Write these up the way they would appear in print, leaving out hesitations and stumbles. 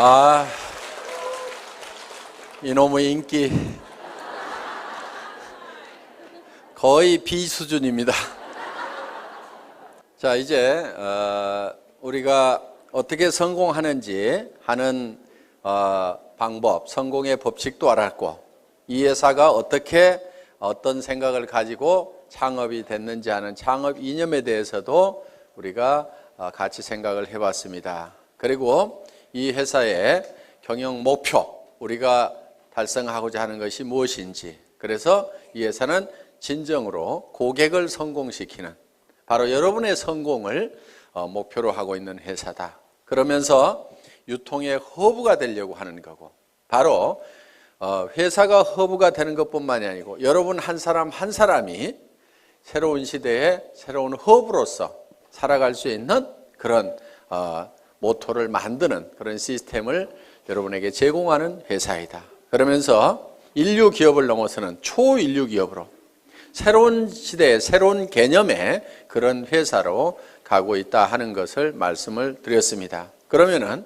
아, 이놈의 인기 거의 B 수준입니다. 자, 이제 우리가 어떻게 성공하는지 하는 방법, 성공의 법칙도 알았고, 이 회사가 어떻게 어떤 생각을 가지고 창업이 됐는지 하는 창업 이념에 대해서도 우리가 같이 생각을 해봤습니다. 그리고 이 회사의 경영 목표, 우리가 달성하고자 하는 것이 무엇인지, 그래서 이 회사는 진정으로 고객을 성공시키는, 바로 여러분의 성공을 목표로 하고 있는 회사다. 그러면서 유통의 허브가 되려고 하는 거고, 바로 회사가 허브가 되는 것뿐만이 아니고 여러분 한 사람 한 사람이 새로운 시대에 새로운 허브로서 살아갈 수 있는 그런 모토를 만드는 그런 시스템을 여러분에게 제공하는 회사이다. 그러면서 인류 기업을 넘어서는 초인류 기업으로 새로운 시대의 새로운 개념의 그런 회사로 가고 있다 하는 것을 말씀을 드렸습니다. 그러면은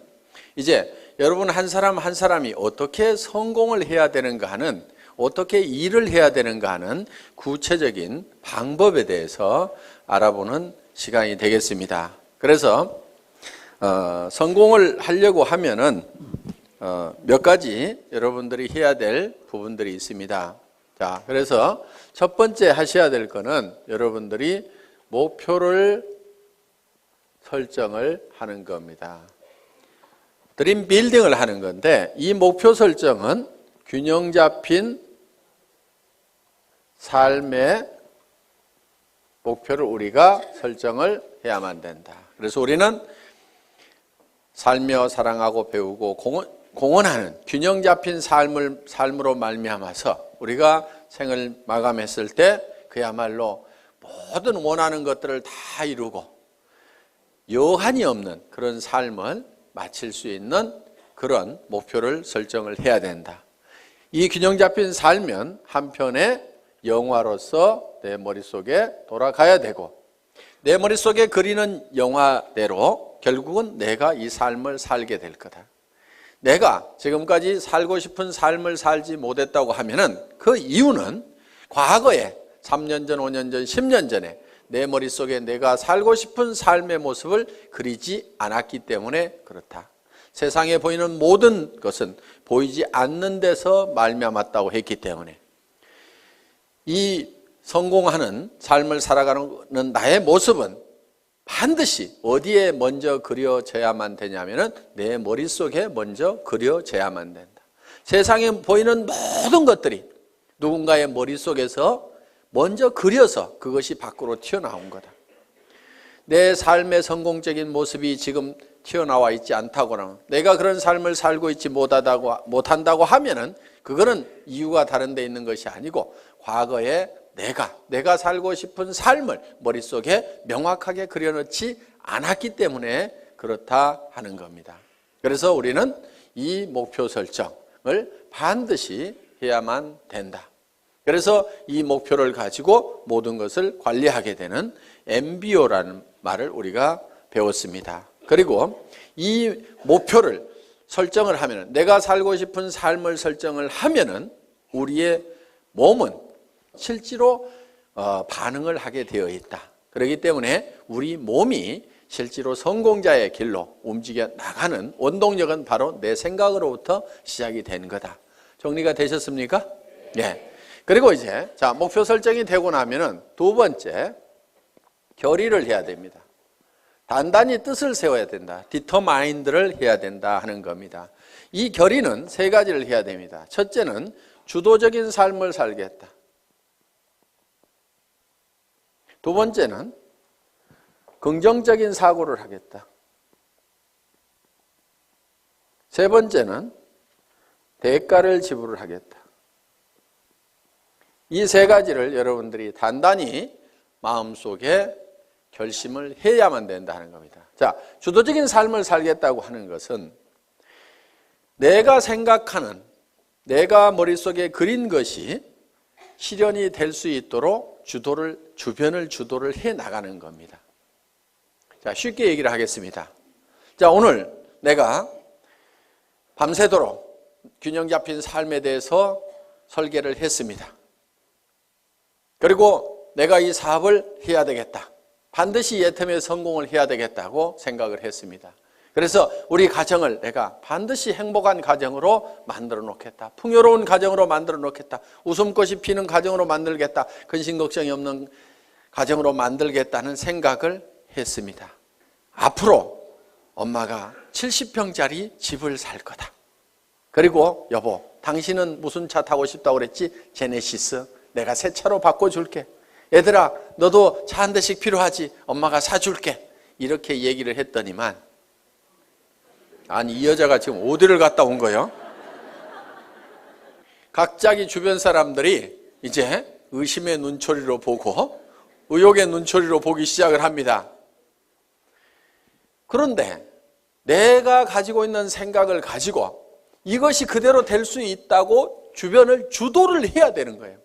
이제 여러분 한 사람 한 사람이 어떻게 성공을 해야 되는가 하는, 어떻게 일을 해야 되는가 하는 구체적인 방법에 대해서 알아보는 시간이 되겠습니다. 그래서 성공을 하려고 하면은 몇 가지 여러분들이 해야 될 부분들이 있습니다. 자, 그래서 첫 번째 하셔야 될 거는 여러분들이 목표를 설정을 하는 겁니다. 드림 빌딩을 하는 건데, 이 목표 설정은 균형 잡힌 삶의 목표를 우리가 설정을 해야만 된다. 그래서 우리는 살며 사랑하고 배우고 공헌하는 균형 잡힌 삶으로 말미암아서 우리가 생을 마감했을 때 그야말로 모든 원하는 것들을 다 이루고 여한이 없는 그런 삶을 마칠 수 있는 그런 목표를 설정을 해야 된다. 이 균형 잡힌 삶은 한편의 영화로서 내 머릿속에 돌아가야 되고, 내 머릿속에 그리는 영화대로 결국은 내가 이 삶을 살게 될 거다. 내가 지금까지 살고 싶은 삶을 살지 못했다고 하면은 그 이유는 과거에 3년 전, 5년 전, 10년 전에 내 머릿속에 내가 살고 싶은 삶의 모습을 그리지 않았기 때문에 그렇다. 세상에 보이는 모든 것은 보이지 않는 데서 말미암았다고 했기 때문에 이 성공하는 삶을 살아가는 나의 모습은 반드시 어디에 먼저 그려져야만 되냐면은 내 머릿속에 먼저 그려져야만 된다. 세상에 보이는 모든 것들이 누군가의 머릿속에서 먼저 그려서 그것이 밖으로 튀어나온 거다. 내 삶의 성공적인 모습이 지금 튀어나와 있지 않다거나 내가 그런 삶을 살고 있지 못한다고 하면은 그거는 이유가 다른 데 있는 것이 아니고 과거에 내가 살고 싶은 삶을 머릿속에 명확하게 그려놓지 않았기 때문에 그렇다 하는 겁니다. 그래서 우리는 이 목표 설정을 반드시 해야만 된다. 그래서 이 목표를 가지고 모든 것을 관리하게 되는 MBO라는 말을 우리가 배웠습니다. 그리고 이 목표를 설정을 하면, 내가 살고 싶은 삶을 설정을 하면은 우리의 몸은 실제로 반응을 하게 되어 있다. 그렇기 때문에 우리 몸이 실제로 성공자의 길로 움직여 나가는 원동력은 바로 내 생각으로부터 시작이 된 거다. 정리가 되셨습니까? 네. 그리고 이제 목표 설정이 되고 나면은 두 번째, 결의를 해야 됩니다. 단단히 뜻을 세워야 된다. 디터마인드를 해야 된다 하는 겁니다. 이 결의는 세 가지를 해야 됩니다. 첫째는 주도적인 삶을 살겠다. 두 번째는 긍정적인 사고를 하겠다. 세 번째는 대가를 지불을 하겠다. 이 세 가지를 여러분들이 단단히 마음속에 결심을 해야만 된다 하는 겁니다. 자, 주도적인 삶을 살겠다고 하는 것은 내가 생각하는, 내가 머릿속에 그린 것이 실현이 될 수 있도록 주변을 주도를 해 나가는 겁니다. 자, 쉽게 얘기를 하겠습니다. 자, 오늘 내가 밤새도록 균형 잡힌 삶에 대해서 설계를 했습니다. 그리고 내가 이 사업을 해야 되겠다. 반드시 예텀에 성공을 해야 되겠다고 생각을 했습니다. 그래서 우리 가정을 내가 반드시 행복한 가정으로 만들어 놓겠다. 풍요로운 가정으로 만들어 놓겠다. 웃음꽃이 피는 가정으로 만들겠다. 근심 걱정이 없는 가정으로 만들겠다는 생각을 했습니다. 앞으로 엄마가 70평짜리 집을 살 거다. 그리고 여보, 당신은 무슨 차 타고 싶다고 그랬지? 제네시스. 내가 새 차로 바꿔줄게. 얘들아, 너도 차 한 대씩 필요하지? 엄마가 사줄게. 이렇게 얘기를 했더니만, 아니 이 여자가 지금 어디를 갔다 온 거예요? 갑자기 주변 사람들이 이제 의심의 눈초리로 보고 의혹의 눈초리로 보기 시작을 합니다. 그런데 내가 가지고 있는 생각을 가지고 이것이 그대로 될 수 있다고 주변을 주도를 해야 되는 거예요.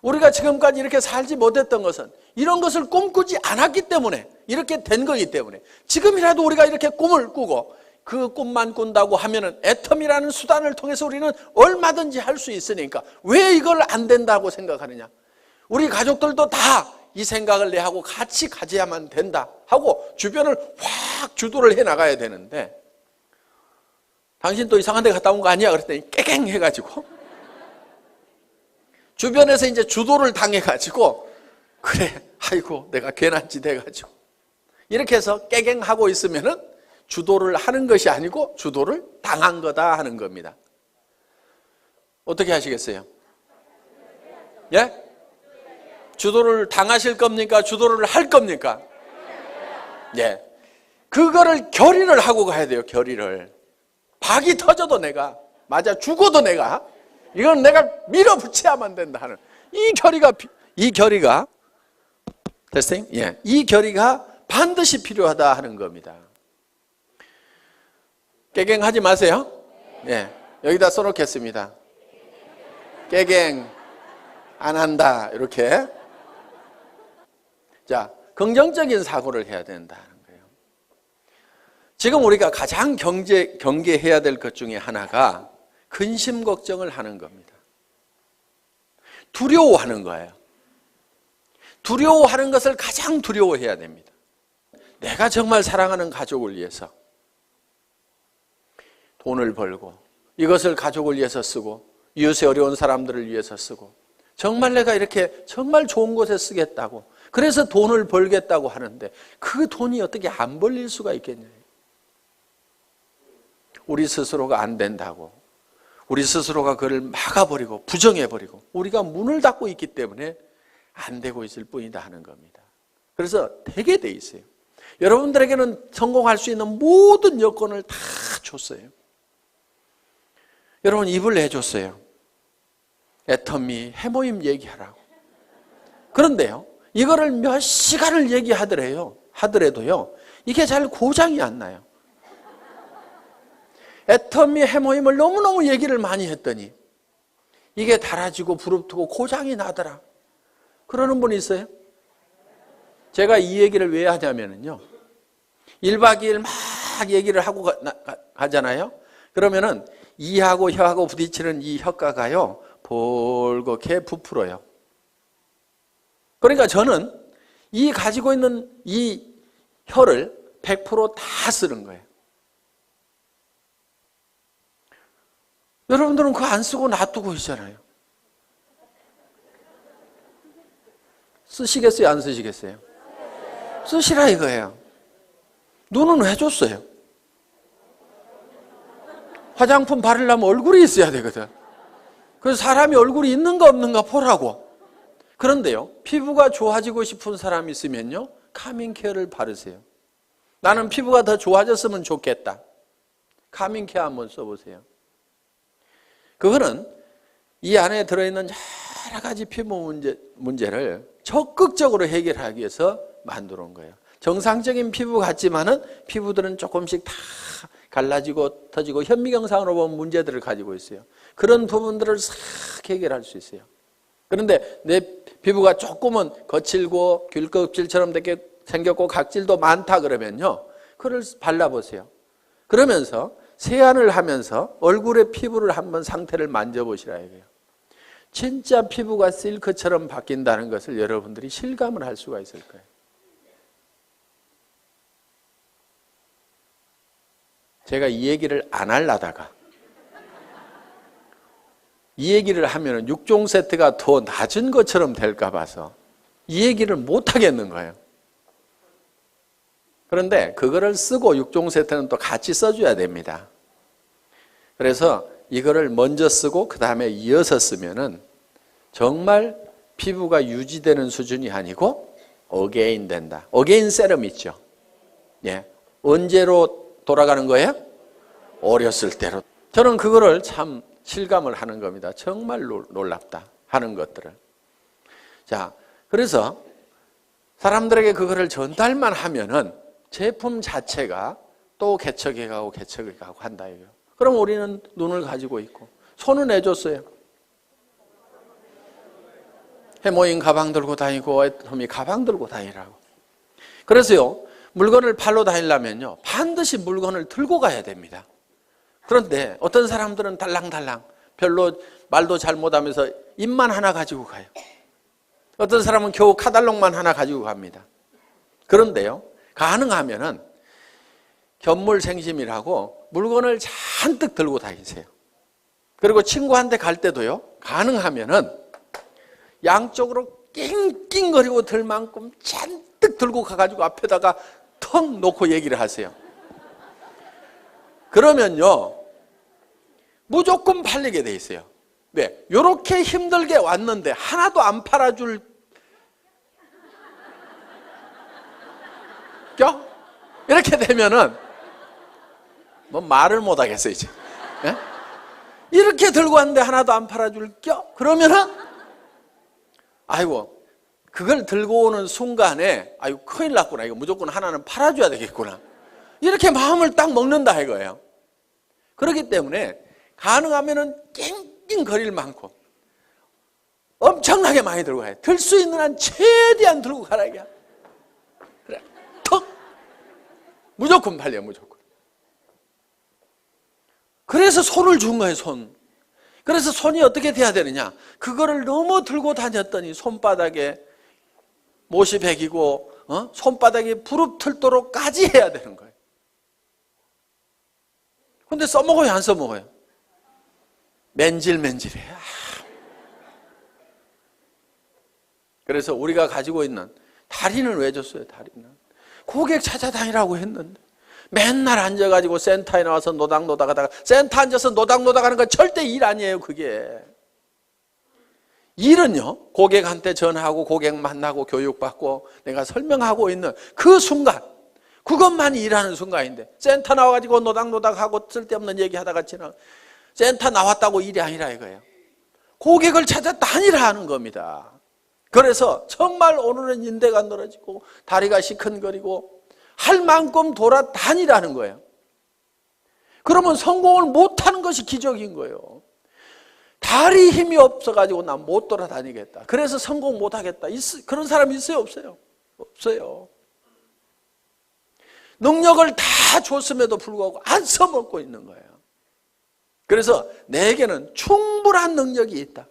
우리가 지금까지 이렇게 살지 못했던 것은 이런 것을 꿈꾸지 않았기 때문에 이렇게 된 거기 때문에 지금이라도 우리가 이렇게 꿈을 꾸고 그 꿈만 꾼다고 하면은 애텀이라는 수단을 통해서 우리는 얼마든지 할 수 있으니까 왜 이걸 안 된다고 생각하느냐? 우리 가족들도 다 이 생각을 내하고 같이 가져야만 된다 하고 주변을 확 주도를 해 나가야 되는데 당신 또 이상한 데 갔다 온 거 아니야? 그랬더니 깨갱 해가지고 주변에서 이제 주도를 당해가지고 그래 아이고 내가 괜한 짓 해가지고 이렇게 해서 깨갱하고 있으면은 주도를 하는 것이 아니고 주도를 당한 거다 하는 겁니다. 어떻게 하시겠어요? 예? 주도를 당하실 겁니까? 주도를 할 겁니까? 예. 그거를 결의를 하고 가야 돼요. 결의를. 박이 터져도 내가 맞아 죽어도 내가 이건 내가 밀어붙여야만 된다 하는 이 결의가 됐어요? 예. 이 결의가 반드시 필요하다 하는 겁니다. 깨갱하지 마세요. 예. 여기다 써놓겠습니다. 깨갱 안 한다 이렇게. 자, 긍정적인 사고를 해야 된다는 거예요. 지금 우리가 가장 경계해야 될 것 중에 하나가 근심 걱정을 하는 겁니다. 두려워하는 거예요. 두려워하는 것을 가장 두려워해야 됩니다. 내가 정말 사랑하는 가족을 위해서 돈을 벌고 이것을 가족을 위해서 쓰고 이웃의 어려운 사람들을 위해서 쓰고 정말 내가 이렇게 정말 좋은 곳에 쓰겠다고 그래서 돈을 벌겠다고 하는데 그 돈이 어떻게 안 벌릴 수가 있겠냐. 우리 스스로가 안 된다고 우리 스스로가 그를 막아버리고 부정해버리고 우리가 문을 닫고 있기 때문에 안 되고 있을 뿐이다 하는 겁니다. 그래서 되게 돼 있어요. 여러분들에게는 성공할 수 있는 모든 여건을 다 줬어요. 여러분 입을 내줬어요. 애터미 해모임 얘기하라고. 그런데요. 이거를 몇 시간을 하더라도요. 이게 잘 고장이 안 나요. 애터미 해모임을 너무너무 얘기를 많이 했더니 이게 달아지고 부릅뜨고 고장이 나더라. 그러는 분이 있어요? 제가 이 얘기를 왜 하냐면요. 1박 2일 막 얘기를 하고 가잖아요. 그러면은 이하고 혀하고 부딪히는 이 혀가가요. 볼겋게 부풀어요. 그러니까 저는 이 가지고 있는 이 혀를 100% 다 쓰는 거예요. 여러분들은 그거 안 쓰고 놔두고 있잖아요. 쓰시겠어요? 안 쓰시겠어요? 쓰시라 이거예요. 눈은 왜 줬어요? 화장품 바르려면 얼굴이 있어야 되거든. 그래서 사람이 얼굴이 있는가 없는가 보라고. 그런데요, 피부가 좋아지고 싶은 사람이 있으면요, 카밍케어를 바르세요. 나는 피부가 더 좋아졌으면 좋겠다. 카밍케어 한번 써보세요. 그거는 이 안에 들어있는 여러 가지 피부 문제를 적극적으로 해결하기 위해서 만들어 온 거예요. 정상적인 피부 같지만은 피부들은 조금씩 다 갈라지고 터지고 현미경상으로 보면 문제들을 가지고 있어요. 그런 부분들을 싹 해결할 수 있어요. 그런데 내 피부가 조금은 거칠고 귤껍질처럼 생겼고 각질도 많다 그러면요. 그걸 발라보세요. 그러면서 세안을 하면서 얼굴의 피부를 한번 상태를 만져보시라 이거예요. 진짜 피부가 실크처럼 바뀐다는 것을 여러분들이 실감을 할 수가 있을 거예요. 제가 이 얘기를 안 하려다가 이 얘기를 하면 6종 세트가 더 낮은 것처럼 될까 봐서 이 얘기를 못 하겠는 거예요. 그런데 그거를 쓰고 6종 세트는 또 같이 써줘야 됩니다. 그래서 이거를 먼저 쓰고 그 다음에 이어서 쓰면은 정말 피부가 유지되는 수준이 아니고 어게인 된다. 어게인 세럼 있죠. 예. 언제로 돌아가는 거예요? 어렸을 때로. 저는 그거를 참 실감을 하는 겁니다. 정말 놀랍다 하는 것들을. 자, 그래서 사람들에게 그거를 전달만 하면은 제품 자체가 또 개척해 가고 개척해 가고 한다 이거예요. 그럼 우리는 눈을 가지고 있고 손은 해줬어요. 해모인 가방 들고 다니고 애터미 가방 들고 다니라고. 그래서요, 물건을 팔러 다니려면요 반드시 물건을 들고 가야 됩니다. 그런데 어떤 사람들은 달랑달랑 별로 말도 잘 못하면서 입만 하나 가지고 가요. 어떤 사람은 겨우 카달록만 하나 가지고 갑니다. 그런데요, 가능하면은 견물생심이라고 물건을 잔뜩 들고 다니세요. 그리고 친구한테 갈 때도요, 가능하면은 양쪽으로 낑낑거리고 들 만큼 잔뜩 들고 가가지고 앞에다가 턱 놓고 얘기를 하세요. 그러면요, 무조건 팔리게 돼 있어요. 왜? 이렇게 힘들게 왔는데 하나도 안 팔아줄 껴? 이렇게 되면은 뭐 말을 못 하겠어요 이제. 예? 이렇게 들고 왔는데 하나도 안 팔아줄 껴? 그러면은 아이고 그걸 들고 오는 순간에 아이고 큰일 났구나. 이거 무조건 하나는 팔아줘야 되겠구나. 이렇게 마음을 딱 먹는다 이거예요. 그렇기 때문에 가능하면은 낑낑거릴 만큼 엄청나게 많이 들고 가요. 들 수 있는 한 최대한 들고 가라 이게. 그래, 턱 무조건 팔려 무조건. 그래서 손을 준 거예요 손. 그래서 손이 어떻게 돼야 되느냐? 그거를 너무 들고 다녔더니 손바닥에 못이 베기고 손바닥이 부릅틀도록까지 해야 되는 거예요. 근데 써먹어요 안 써먹어요? 맨질맨질해. 그래서 우리가 가지고 있는 다리는 왜 줬어요? 다리는 고객 찾아다니라고 했는데 맨날 앉아가지고 센터에 나와서 노닥노닥 하다가 센터 앉아서 노닥노닥 하는 건 절대 일 아니에요. 그게 일은요, 고객한테 전화하고 고객 만나고 교육받고 내가 설명하고 있는 그 순간, 그것만이 일하는 순간인데 센터 나와가지고 노닥노닥하고 쓸데없는 얘기하다가 지나 센터 나왔다고 일이 아니라 이거예요. 고객을 찾아 다니라 하는 겁니다. 그래서 정말 오늘은 인대가 늘어지고 다리가 시큰거리고 할 만큼 돌아다니라는 거예요. 그러면 성공을 못하는 것이 기적인 거예요. 다리 힘이 없어가지고 난 못 돌아다니겠다. 그래서 성공 못하겠다. 그런 사람 있어요? 없어요? 없어요. 능력을 다 줬음에도 불구하고 안 써먹고 있는 거예요. 그래서 내게는 충분한 능력이 있다.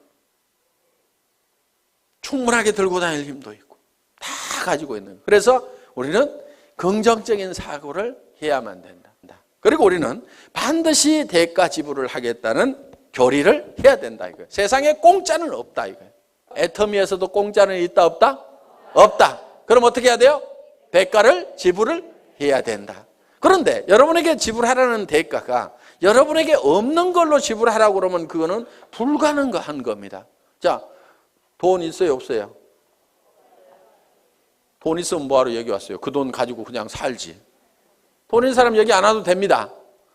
충분하게 들고 다닐 힘도 있고 다 가지고 있는 거예요. 그래서 우리는 긍정적인 사고를 해야만 된다. 그리고 우리는 반드시 대가 지불을 하겠다는 교리를 해야 된다 이거예요. 세상에 공짜는 없다 이거예요. 애터미에서도 공짜는 있다 없다? 없다. 그럼 어떻게 해야 돼요? 대가를 지불을 해야 된다. 그런데 여러분에게 지불하라는 대가가 여러분에게 없는 걸로 지불하라고 그러면 그거는 불가능한 겁니다. 자, 돈 있어요 없어요? 돈 있으면 뭐하러 여기 왔어요? 그 돈 가지고 그냥 살지. 돈 있는 사람 여기 안 와도 됩니다.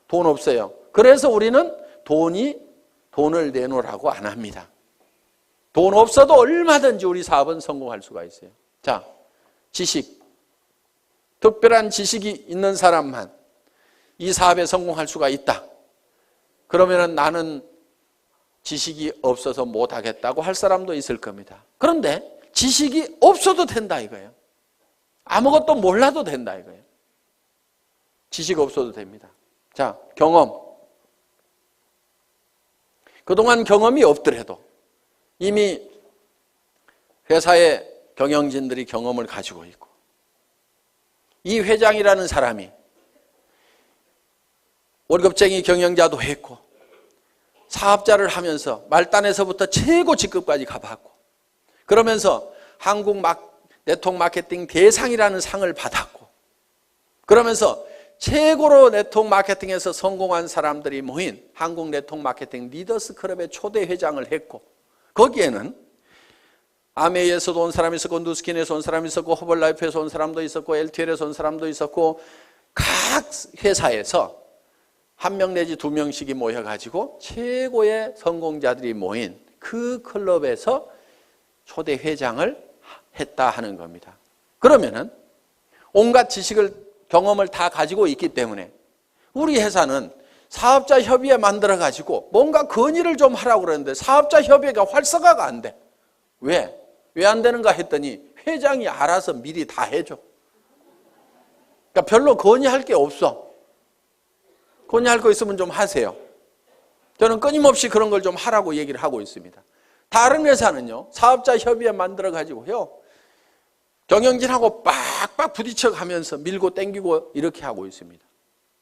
돈 없어요. 그래서 우리는 돈을 내놓으라고 안 합니다. 돈 없어도 얼마든지 우리 사업은 성공할 수가 있어요. 자, 지식. 특별한 지식이 있는 사람만 이 사업에 성공할 수가 있다. 그러면 나는 지식이 없어서 못하겠다고 할 사람도 있을 겁니다. 그런데 지식이 없어도 된다 이거예요. 아무것도 몰라도 된다 이거예요. 지식 없어도 됩니다. 자, 경험. 그동안 경험이 없더라도 이미 회사의 경영진들이 경험을 가지고 있고, 이 회장이라는 사람이 월급쟁이 경영자도 했고 사업자를 하면서 말단에서부터 최고 직급까지 가봤고, 그러면서 한국 네트워크 마케팅 대상이라는 상을 받았고, 그러면서 최고로 네트워크 마케팅에서 성공한 사람들이 모인 한국 네트워크 마케팅 리더스 클럽의 초대 회장을 했고, 거기에는 아메이에서도 온 사람이 있었고, 누스킨에서 온 사람이 있었고, 허벌라이프에서 온 사람도 있었고, LTL에서 온 사람도 있었고, 각 회사에서 한 명 내지 두 명씩이 모여가지고 최고의 성공자들이 모인 그 클럽에서 초대 회장을 했다 하는 겁니다. 그러면은 온갖 지식을, 경험을 다 가지고 있기 때문에 우리 회사는 사업자 협의회 만들어가지고 뭔가 건의를 좀 하라고 그러는데 사업자 협의회가 활성화가 안 돼. 왜? 왜 안 되는가 했더니 회장이 알아서 미리 다 해줘. 그러니까 별로 건의할 게 없어. 건의할 거 있으면 좀 하세요. 저는 끊임없이 그런 걸 좀 하라고 얘기를 하고 있습니다. 다른 회사는요, 사업자 협의회 만들어가지고요, 경영진하고 빡빡 부딪혀 가면서 밀고 땡기고 이렇게 하고 있습니다.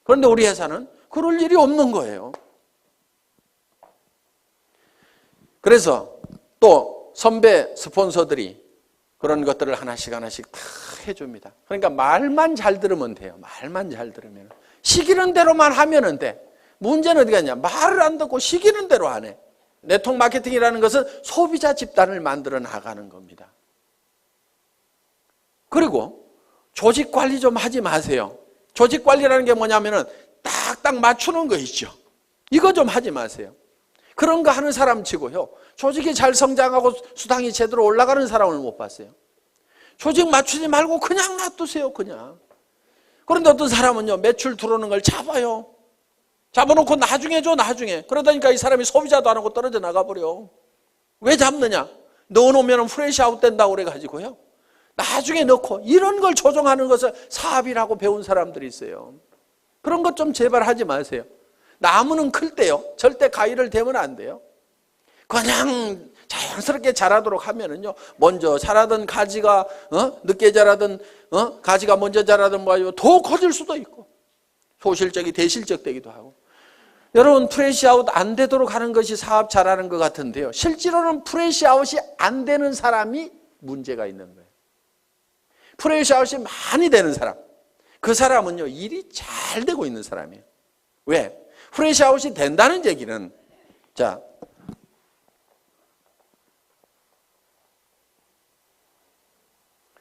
그런데 우리 회사는 그럴 일이 없는 거예요. 그래서 또 선배 스폰서들이 그런 것들을 하나씩 다 해줍니다. 그러니까 말만 잘 들으면 돼요. 말만 잘 들으면. 시키는 대로만 하면 돼. 문제는 어디 갔냐? 말을 안 듣고 시키는 대로 안 해. 네트워크 마케팅이라는 것은 소비자 집단을 만들어 나가는 겁니다. 그리고 조직 관리 좀 하지 마세요. 조직 관리라는 게 뭐냐면은 딱딱 맞추는 거 있죠. 이거 좀 하지 마세요. 그런 거 하는 사람 치고요, 조직이 잘 성장하고 수당이 제대로 올라가는 사람을 못 봤어요. 조직 맞추지 말고 그냥 놔두세요, 그냥. 그런데 어떤 사람은요, 매출 들어오는 걸 잡아요. 잡아놓고 나중에 줘, 나중에. 그러다니까 이 사람이 소비자도 안 하고 떨어져 나가버려. 왜 잡느냐? 넣어놓으면 프레시 아웃 된다고 그래가지고요, 나중에 넣고, 이런 걸 조정하는 것을 사업이라고 배운 사람들이 있어요. 그런 것 좀 제발 하지 마세요. 나무는 클 때요, 절대 가위를 대면 안 돼요. 그냥 자연스럽게 자라도록 하면은요, 먼저 자라던 가지가 늦게 자라던 가지가 먼저 자라던 뭐 더 커질 수도 있고, 소실적이 대실적 되기도 하고. 여러분, 프레시 아웃 안 되도록 하는 것이 사업 잘하는 것 같은데요, 실제로는 프레시 아웃이 안 되는 사람이 문제가 있는 거예요. 프레시 아웃이 많이 되는 사람, 그 사람은요, 일이 잘 되고 있는 사람이에요. 왜? 프레시 아웃이 된다는 얘기는, 자,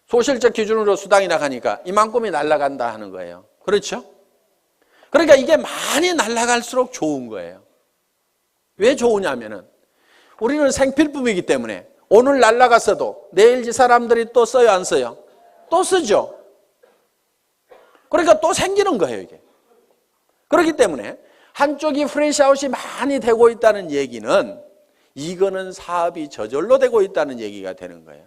소실적 기준으로 수당이 나가니까 이만큼이 날아간다 하는 거예요. 그렇죠? 그러니까 이게 많이 날아갈수록 좋은 거예요. 왜 좋으냐면은 우리는 생필품이기 때문에 오늘 날아갔어도 내일 이 사람들이 또 써요, 안 써요? 또 쓰죠. 그러니까 또 생기는 거예요, 이게. 그렇기 때문에 한쪽이 프레시아웃이 많이 되고 있다는 얘기는 이거는 사업이 저절로 되고 있다는 얘기가 되는 거예요.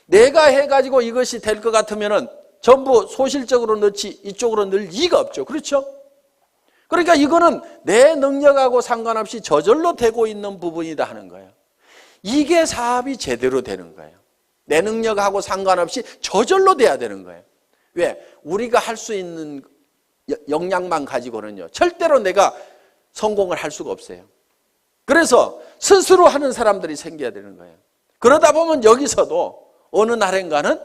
내가 해가지고 이것이 될 것 같으면은 전부 소실적으로 넣지 이쪽으로 넣을 이유가 없죠. 그렇죠? 그러니까 이거는 내 능력하고 상관없이 저절로 되고 있는 부분이다 하는 거예요. 이게 사업이 제대로 되는 거예요. 내 능력하고 상관없이 저절로 돼야 되는 거예요. 왜? 우리가 할 수 있는 역량만 가지고는요, 절대로 내가 성공을 할 수가 없어요. 그래서 스스로 하는 사람들이 생겨야 되는 거예요. 그러다 보면 여기서도 어느 날인가는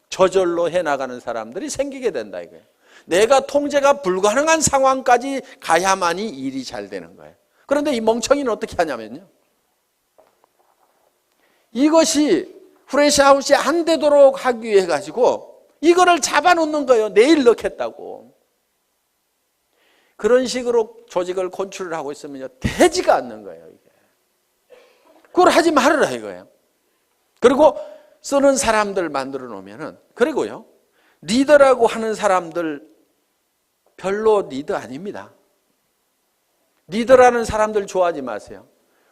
저절로 해나가는 사람들이 생기게 된다 이거예요. 내가 통제가 불가능한 상황까지 가야만이 일이 잘 되는 거예요. 그런데 이 멍청이는 어떻게 하냐면요, 이것이 프레시아웃이 안 되도록 하기 위해 가지고 이거를 잡아놓는 거예요. 내일 넣겠다고. 그런 식으로 조직을 컨트롤을 하고 있으면요, 되지가 않는 거예요, 이게. 그걸 하지 말으라 이거예요. 그리고 쓰는 사람들 만들어 놓으면은, 그리고요, 리더라고 하는 사람들 별로 리더 아닙니다. 리더라는 사람들 좋아하지 마세요.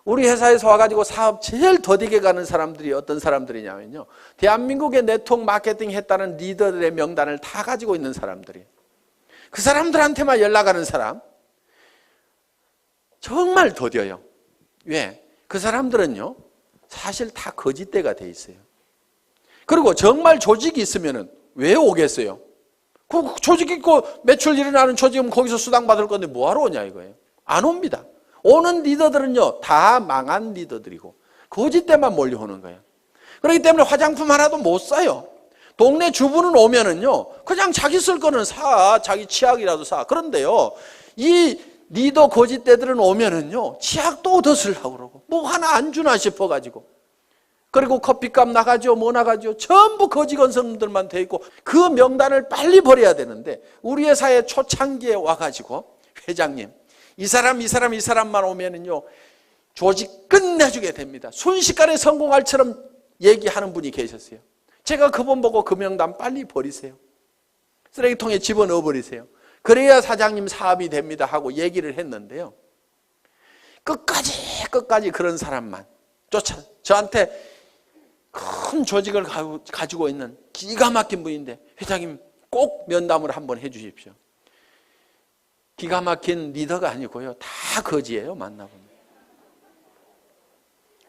우리 회사에서 와가지고 사업 제일 더디게 가는 사람들이 어떤 사람들이냐면요, 대한민국의 네트워크 마케팅 했다는 리더들의 명단을 다 가지고 있는 사람들이에요. 그 사람들한테만 연락하는 사람 정말 더뎌요. 왜? 그 사람들은요, 사실 다 거짓대가 돼 있어요. 그리고 정말 조직이 있으면은 왜 오겠어요? 그 조직 있고 매출 일어나는 조직은 거기서 수당 받을 건데 뭐하러 오냐 이거예요. 안 옵니다. 오는 리더들은요, 다 망한 리더들이고 거짓대만 몰려오는 거예요. 그렇기 때문에 화장품 하나도 못 사요. 동네 주부는 오면은요, 그냥 자기 쓸 거는 사, 자기 치약이라도 사. 그런데요, 이 리더 거짓대들은 오면은요, 치약도 얻어 쓰려고 그러고 뭐 하나 안 주나 싶어가지고, 그리고 커피값 나가죠, 뭐 나가죠, 전부 거지 건성들만 돼 있고 그 명단을 빨리 버려야 되는데, 우리 회사에 초창기에 와가지고 회장님, 이 사람만 오면은요 조직 끝내주게 됩니다. 순식간에 성공할처럼 얘기하는 분이 계셨어요. 제가 그분 보고 그 명단 빨리 버리세요. 쓰레기통에 집어넣어 버리세요. 그래야 사장님 사업이 됩니다 하고 얘기를 했는데요, 끝까지 그런 사람만 저한테 큰 조직을 가지고 있는 기가 막힌 분인데, 회장님 꼭 면담을 한번 해 주십시오. 기가 막힌 리더가 아니고요, 다 거지예요. 만나보면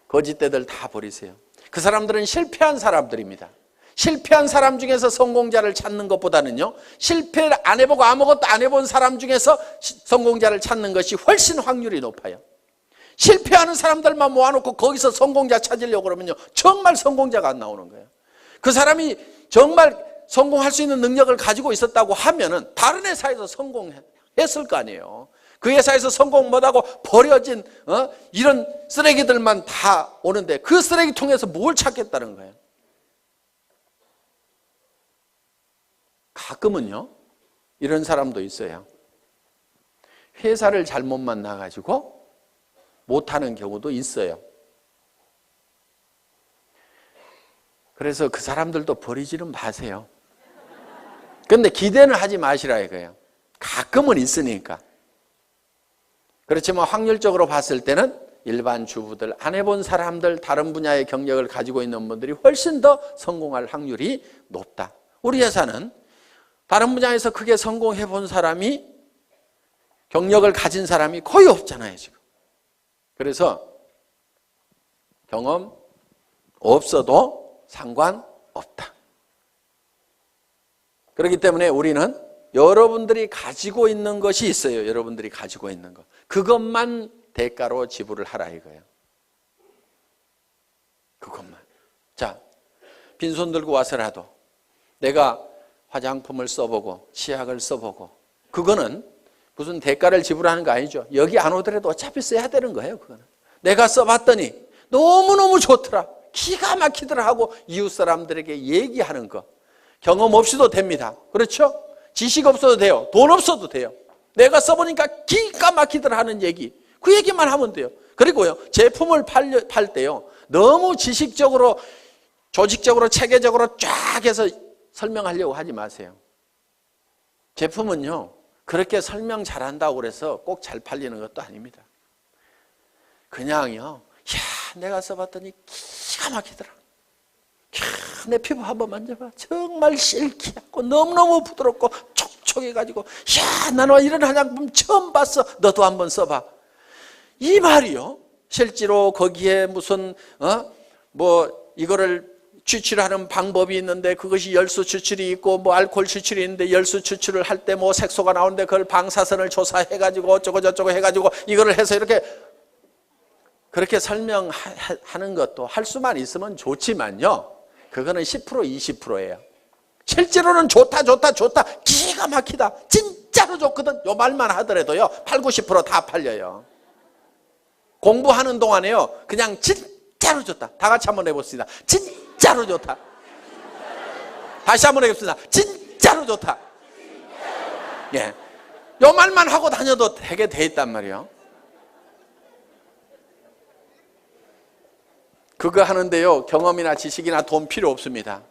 거짓대들 다 버리세요. 그 사람들은 실패한 사람들입니다. 실패한 사람 중에서 성공자를 찾는 것보다는요, 실패를 안 해보고 아무것도 안 해본 사람 중에서 성공자를 찾는 것이 훨씬 확률이 높아요. 실패하는 사람들만 모아놓고 거기서 성공자 찾으려고 그러면요, 정말 성공자가 안 나오는 거예요. 그 사람이 정말 성공할 수 있는 능력을 가지고 있었다고 하면은 다른 회사에서 성공했을 거 아니에요. 그 회사에서 성공 못하고 버려진 이런 쓰레기들만 다 오는데 그 쓰레기통에서 뭘 찾겠다는 거예요. 가끔은요, 이런 사람도 있어요. 회사를 잘못 만나가지고 못하는 경우도 있어요. 그래서 그 사람들도 버리지는 마세요. 근데 기대는 하지 마시라 이거예요. 가끔은 있으니까. 그렇지만 확률적으로 봤을 때는 일반 주부들, 안 해본 사람들, 다른 분야의 경력을 가지고 있는 분들이 훨씬 더 성공할 확률이 높다. 우리 회사는 다른 분야에서 크게 성공해 본 사람이, 경력을 가진 사람이 거의 없잖아요 지금. 그래서 경험 없어도 상관없다. 그렇기 때문에 우리는 여러분들이 가지고 있는 것이 있어요. 여러분들이 가지고 있는 것, 그것만 대가로 지불을 하라 이거예요. 그것만. 자, 빈손 들고 와서라도 내가 화장품을 써보고 치약을 써보고, 그거는 무슨 대가를 지불하는 거 아니죠. 여기 안 오더라도 어차피 써야 되는 거예요. 그거는 내가 써봤더니 너무너무 좋더라, 기가 막히더라 하고 이웃 사람들에게 얘기하는 거. 경험 없이도 됩니다. 그렇죠? 지식 없어도 돼요. 돈 없어도 돼요. 내가 써보니까 기가 막히더라 하는 얘기, 그 얘기만 하면 돼요. 그리고요, 제품을 팔 때요, 너무 지식적으로, 조직적으로, 체계적으로 쫙 해서 설명하려고 하지 마세요. 제품은요, 그렇게 설명 잘한다고 그래서 꼭 잘 팔리는 것도 아닙니다. 그냥요, 야, 내가 써봤더니 기가 막히더라. 내 피부 한번 만져봐. 정말 실키하고 너무너무 부드럽고 촉촉해가지고, 야, 나는 이런 화장품 처음 봤어. 너도 한번 써봐. 이 말이요, 실제로 거기에 무슨 뭐 이거를 추출하는 방법이 있는데, 그것이 열수 추출이 있고 뭐 알코올 추출이 있는데, 열수 추출을 할 때 뭐 색소가 나오는데 그걸 방사선을 조사해가지고 어쩌고 저쩌고 해가지고 이거를 해서 이렇게, 그렇게 설명하는 것도 할 수만 있으면 좋지만요, 그거는 10% 20%예요. 실제로는 좋다 기가 막히다, 진짜로 좋거든, 요 말만 하더라도요 80, 90% 다 팔려요. 공부하는 동안에요, 그냥 진짜로 좋다, 다 같이 한번 해봅시다. 진짜로 좋다. 다시 한번 해봅시다. 진짜로 좋다. 예, 요 말만 하고 다녀도 되게 돼 있단 말이에요. 그거 하는데요, 경험이나 지식이나 돈 필요 없습니다.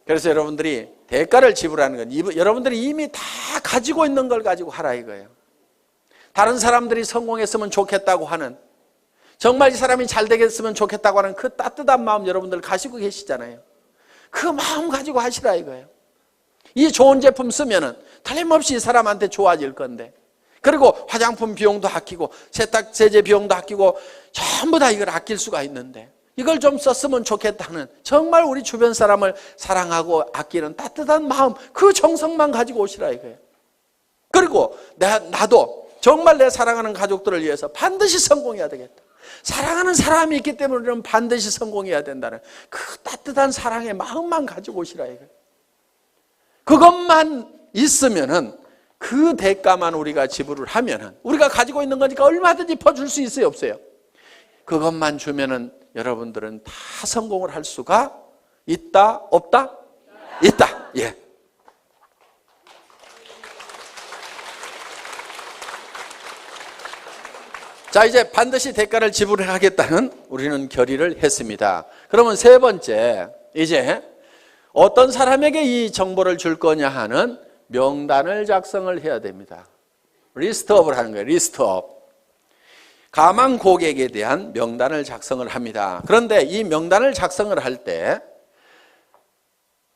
그래서 여러분들이 대가를 지불하는 건 여러분들이 이미 다 가지고 있는 걸 가지고 하라 이거예요. 다른 사람들이 성공했으면 좋겠다고 하는, 정말 이 사람이 잘 되겠으면 좋겠다고 하는 그 따뜻한 마음 여러분들 가지고 계시잖아요. 그 마음 가지고 하시라 이거예요. 이 좋은 제품 쓰면은 틀림없이 이 사람한테 좋아질 건데, 그리고 화장품 비용도 아끼고 세탁세제 비용도 아끼고 전부 다 이걸 아낄 수가 있는데 이걸 좀 썼으면 좋겠다는 정말 우리 주변 사람을 사랑하고 아끼는 따뜻한 마음, 그 정성만 가지고 오시라 이거예요. 그리고 나도 정말 내 사랑하는 가족들을 위해서 반드시 성공해야 되겠다. 사랑하는 사람이 있기 때문에 우리는 반드시 성공해야 된다는 그 따뜻한 사랑의 마음만 가지고 오시라 이거예요. 그것만 있으면은 그 대가만 우리가 지불을 하면은 우리가 가지고 있는 거니까 얼마든지 퍼줄 수 있어요, 없어요? 그것만 주면은 여러분들은 다 성공을 할 수가 있다, 없다? 있다. 예. 자, 이제 반드시 대가를 지불하겠다는 우리는 결의를 했습니다. 그러면 세 번째, 이제 어떤 사람에게 이 정보를 줄 거냐 하는 명단을 작성을 해야 됩니다. 리스트업을 하는 거예요. 리스트업. 가망 고객에 대한 명단을 작성을 합니다. 그런데 이 명단을 작성을 할 때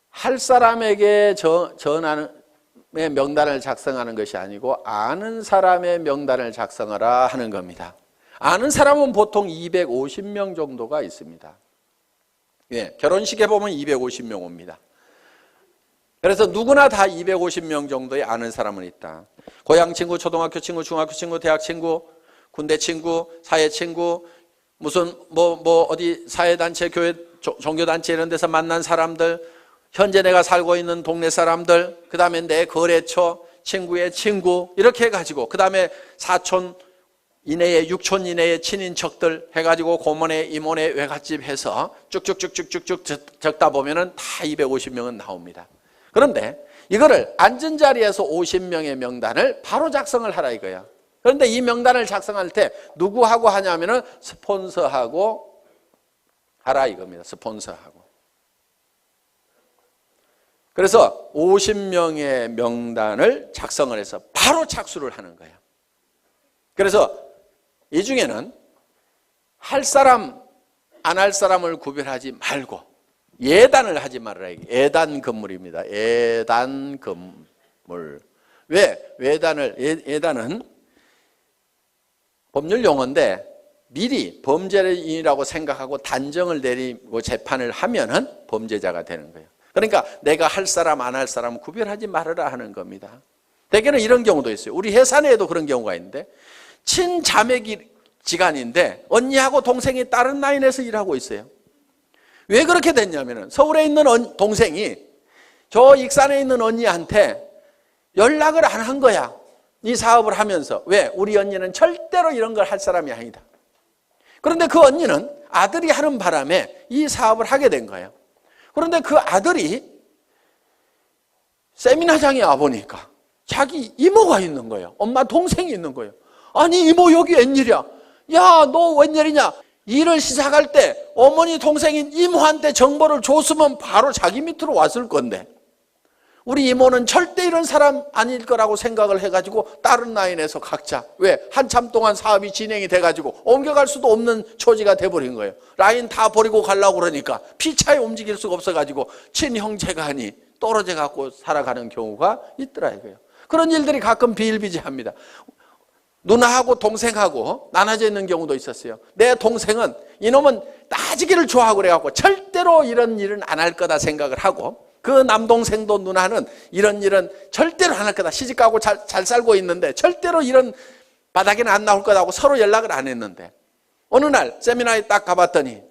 할 사람에게 전하는 명단을 작성하는 것이 아니고 아는 사람의 명단을 작성하라 하는 겁니다. 아는 사람은 보통 250명 정도가 있습니다. 예, 결혼식에 보면 250명 옵니다. 그래서 누구나 다 250명 정도의 아는 사람은 있다. 고향 친구, 초등학교 친구, 중학교 친구, 대학 친구, 군대 친구, 사회 친구, 무슨 어디 사회단체, 교회, 종교단체 이런 데서 만난 사람들, 현재 내가 살고 있는 동네 사람들, 그 다음에 내 거래처, 친구의 친구, 이렇게 해가지고, 그 다음에 사촌 이내에, 육촌 이내의 친인척들 해가지고 고모네, 이모네, 외갓집 해서 쭉쭉쭉쭉쭉 적다 보면은 다 250명은 나옵니다. 그런데 이거를 앉은 자리에서 50명의 명단을 바로 작성을 하라 이거야. 그런데 이 명단을 작성할 때 누구하고 하냐면은 스폰서하고 하라 이겁니다. 스폰서하고. 그래서 50명의 명단을 작성을 해서 바로 착수를 하는 거예요. 그래서 이 중에는 할 사람, 안 할 사람을 구별하지 말고 예단을 하지 말아라. 예단 건물입니다. 예단 건물. 왜? 예단은 법률 용어인데 미리 범죄인이라고 생각하고 단정을 내리고 재판을 하면은 범죄자가 되는 거예요. 그러니까 내가 할 사람 안 할 사람 구별하지 말아라 하는 겁니다. 대개는 이런 경우도 있어요. 우리 회사 내에도 그런 경우가 있는데 친자매지간인데 언니하고 동생이 다른 라인에서 일하고 있어요. 왜 그렇게 됐냐면은 서울에 있는 동생이 저 익산에 있는 언니한테 연락을 안 한 거야. 이 사업을 하면서. 왜? 우리 언니는 절대로 이런 걸 할 사람이 아니다. 그런데 그 언니는 아들이 하는 바람에 이 사업을 하게 된 거예요. 그런데 그 아들이 세미나장에 와보니까 자기 이모가 있는 거예요. 엄마 동생이 있는 거예요. 아니 이모 여기 웬일이야? 야 너 웬일이냐? 일을 시작할 때 어머니 동생인 이모한테 정보를 줬으면 바로 자기 밑으로 왔을 건데 우리 이모는 절대 이런 사람 아닐 거라고 생각을 해가지고 다른 라인에서 각자 왜? 한참 동안 사업이 진행이 돼가지고 옮겨갈 수도 없는 처지가 돼버린 거예요. 라인 다 버리고 가려고 그러니까 피차에 움직일 수가 없어가지고 친형제간이 떨어져 갖고 살아가는 경우가 있더라 이거예요. 그런 일들이 가끔 비일비재합니다. 누나하고 동생하고 나눠져 있는 경우도 있었어요. 내 동생은 이놈은 따지기를 좋아하고 그래갖고 절대로 이런 일은 안 할 거다 생각을 하고 그 남동생도 누나는 이런 일은 절대로 안 할 거다. 시집가고 잘 살고 있는데 절대로 이런 바닥에는 안 나올 거다고 서로 연락을 안 했는데 어느 날 세미나에 딱 가봤더니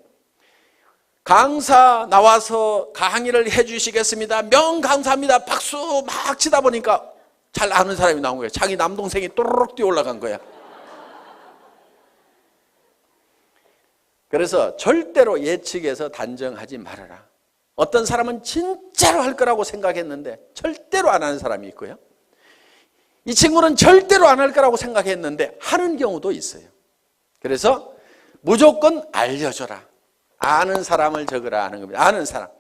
강사 나와서 강의를 해주시겠습니다. 명강사입니다. 박수 막 치다 보니까 잘 아는 사람이 나온 거예요. 자기 남동생이 또르륵 뛰어 올라간 거야. 그래서 절대로 예측해서 단정하지 말아라. 어떤 사람은 진짜로 할 거라고 생각했는데 절대로 안 하는 사람이 있고요. 이 친구는 절대로 안 할 거라고 생각했는데 하는 경우도 있어요. 그래서 무조건 알려줘라. 아는 사람을 적으라 하는 겁니다.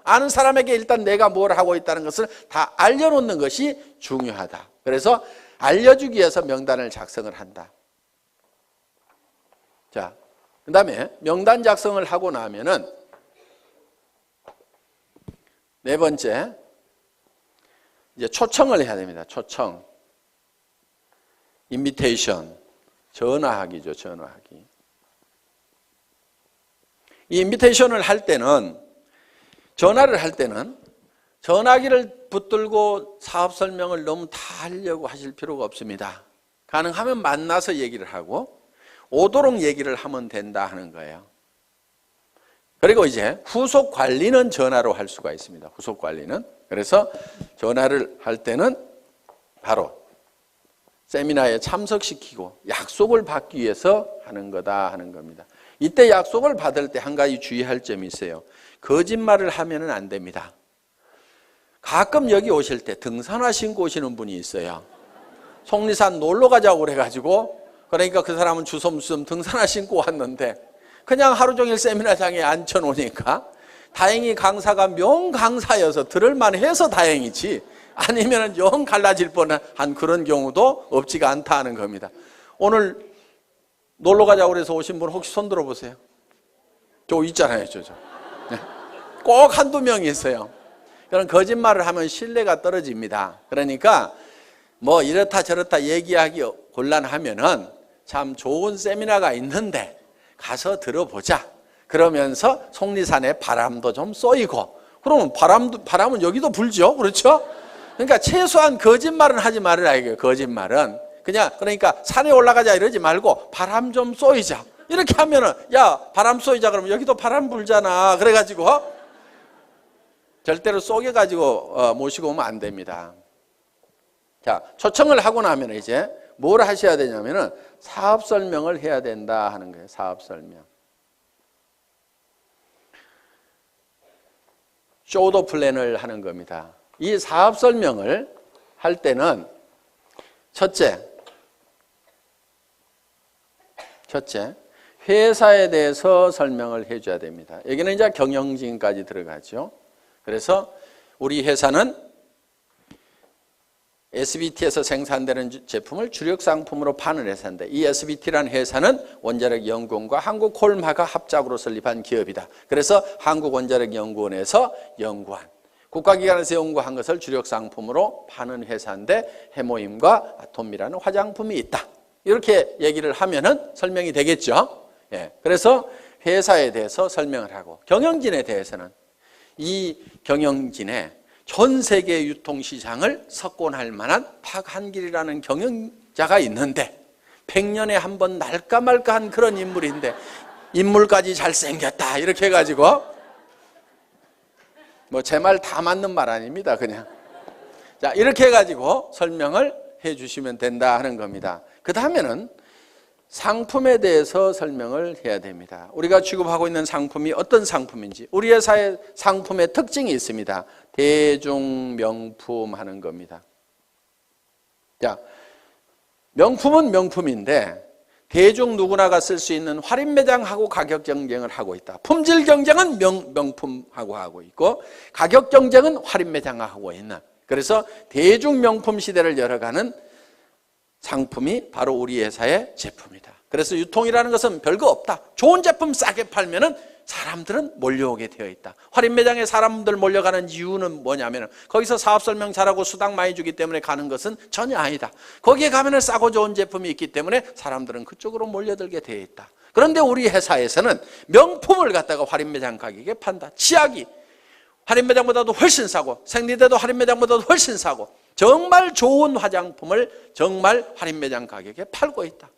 아는 사람에게 일단 내가 뭘 하고 있다는 것을 다 알려놓는 것이 중요하다. 그래서 알려주기 위해서 명단을 작성을 한다. 자, 그 다음에 명단 작성을 하고 나면은 네 번째, 이제 초청을 해야 됩니다. 초청. 인비테이션, 전화하기죠. 전화하기. 이 인비테이션을 할 때는, 전화를 할 때는 전화기를 붙들고 사업 설명을 너무 다 하려고 하실 필요가 없습니다. 가능하면 만나서 얘기를 하고 오도록 얘기를 하면 된다 하는 거예요. 그리고 이제 후속 관리는 전화로 할 수가 있습니다. 후속 관리는. 그래서 전화를 할 때는 바로 세미나에 참석시키고 약속을 받기 위해서 하는 거다 하는 겁니다. 이때 약속을 받을 때 한 가지 주의할 점이 있어요. 거짓말을 하면은 안 됩니다. 가끔 여기 오실 때 등산화 신고 오시는 분이 있어요. 속리산 놀러 가자고 그래가지고, 그러니까 그 사람은 주섬주섬 등산화 신고 왔는데 그냥 하루 종일 세미나장에 앉혀놓으니까 다행히 강사가 명강사여서 들을만 해서 다행이지, 아니면 영 갈라질 뻔한 그런 경우도 없지가 않다 하는 겁니다. 오늘 놀러 가자고 그래서 오신 분 혹시 손 들어보세요. 저 있잖아요. 저. 네. 꼭 한두 명이 있어요. 그런 거짓말을 하면 신뢰가 떨어집니다. 그러니까 뭐 이렇다 저렇다 얘기하기 곤란하면은 참 좋은 세미나가 있는데 가서 들어보자. 그러면서 속리산에 바람도 좀 쏘이고, 그러면 바람은 여기도 불죠. 그렇죠? 그러니까 최소한 거짓말은 하지 말으라 이거예요. 거짓말은 그냥, 그러니까 산에 올라가자 이러지 말고 바람 좀 쏘이자 이렇게 하면은, 야 바람 쏘이자 그러면 여기도 바람 불잖아. 그래가지고 절대로 쏘개가지고 모시고 오면 안 됩니다. 자, 초청을 하고 나면 이제 뭘 하셔야 되냐면은 사업 설명을 해야 된다 하는 거예요. 사업 설명. 쇼더 플랜을 하는 겁니다. 이 사업 설명을 할 때는 첫째, 회사에 대해서 설명을 해줘야 됩니다. 여기는 이제 경영진까지 들어가죠. 그래서 우리 회사는 SBT에서 생산되는 제품을 주력 상품으로 파는 회사인데, 이 SBT라는 회사는 원자력연구원과 한국콜마가 합작으로 설립한 기업이다. 그래서 한국원자력연구원에서 연구한, 국가기관에서 연구한 것을 주력 상품으로 파는 회사인데 해모임과 아톰이라는 화장품이 있다. 이렇게 얘기를 하면은 설명이 되겠죠. 예. 그래서 회사에 대해서 설명을 하고, 경영진에 대해서는 이 경영진의 전 세계 유통시장을 석권할 만한 박한길이라는 경영자가 있는데 100년에 한 번 날까 말까한 그런 인물인데 인물까지 잘생겼다 이렇게 해가지고, 뭐 제 말 다 맞는 말 아닙니다. 그냥 자 이렇게 해가지고 설명을 해주시면 된다 하는 겁니다. 그 다음에는 상품에 대해서 설명을 해야 됩니다. 우리가 취급하고 있는 상품이 어떤 상품인지, 우리 회사의 상품의 특징이 있습니다. 대중명품 하는 겁니다. 자, 명품은 명품인데 대중 누구나가 쓸 수 있는 할인매장하고 가격 경쟁을 하고 있다. 품질 경쟁은 명품하고 하고 있고, 가격 경쟁은 할인매장하고 있는, 그래서 대중명품 시대를 열어가는 상품이 바로 우리 회사의 제품이다. 그래서 유통이라는 것은 별거 없다. 좋은 제품 싸게 팔면은 사람들은 몰려오게 되어 있다. 할인 매장에 사람들 몰려가는 이유는 뭐냐면 거기서 사업 설명 잘하고 수당 많이 주기 때문에 가는 것은 전혀 아니다. 거기에 가면은 싸고 좋은 제품이 있기 때문에 사람들은 그쪽으로 몰려들게 되어 있다. 그런데 우리 회사에서는 명품을 갖다가 할인 매장 가격에 판다. 치약이 할인 매장보다도 훨씬 싸고, 생리대도 할인 매장보다도 훨씬 싸고, 정말 좋은 화장품을 정말 할인 매장 가격에 팔고 있다.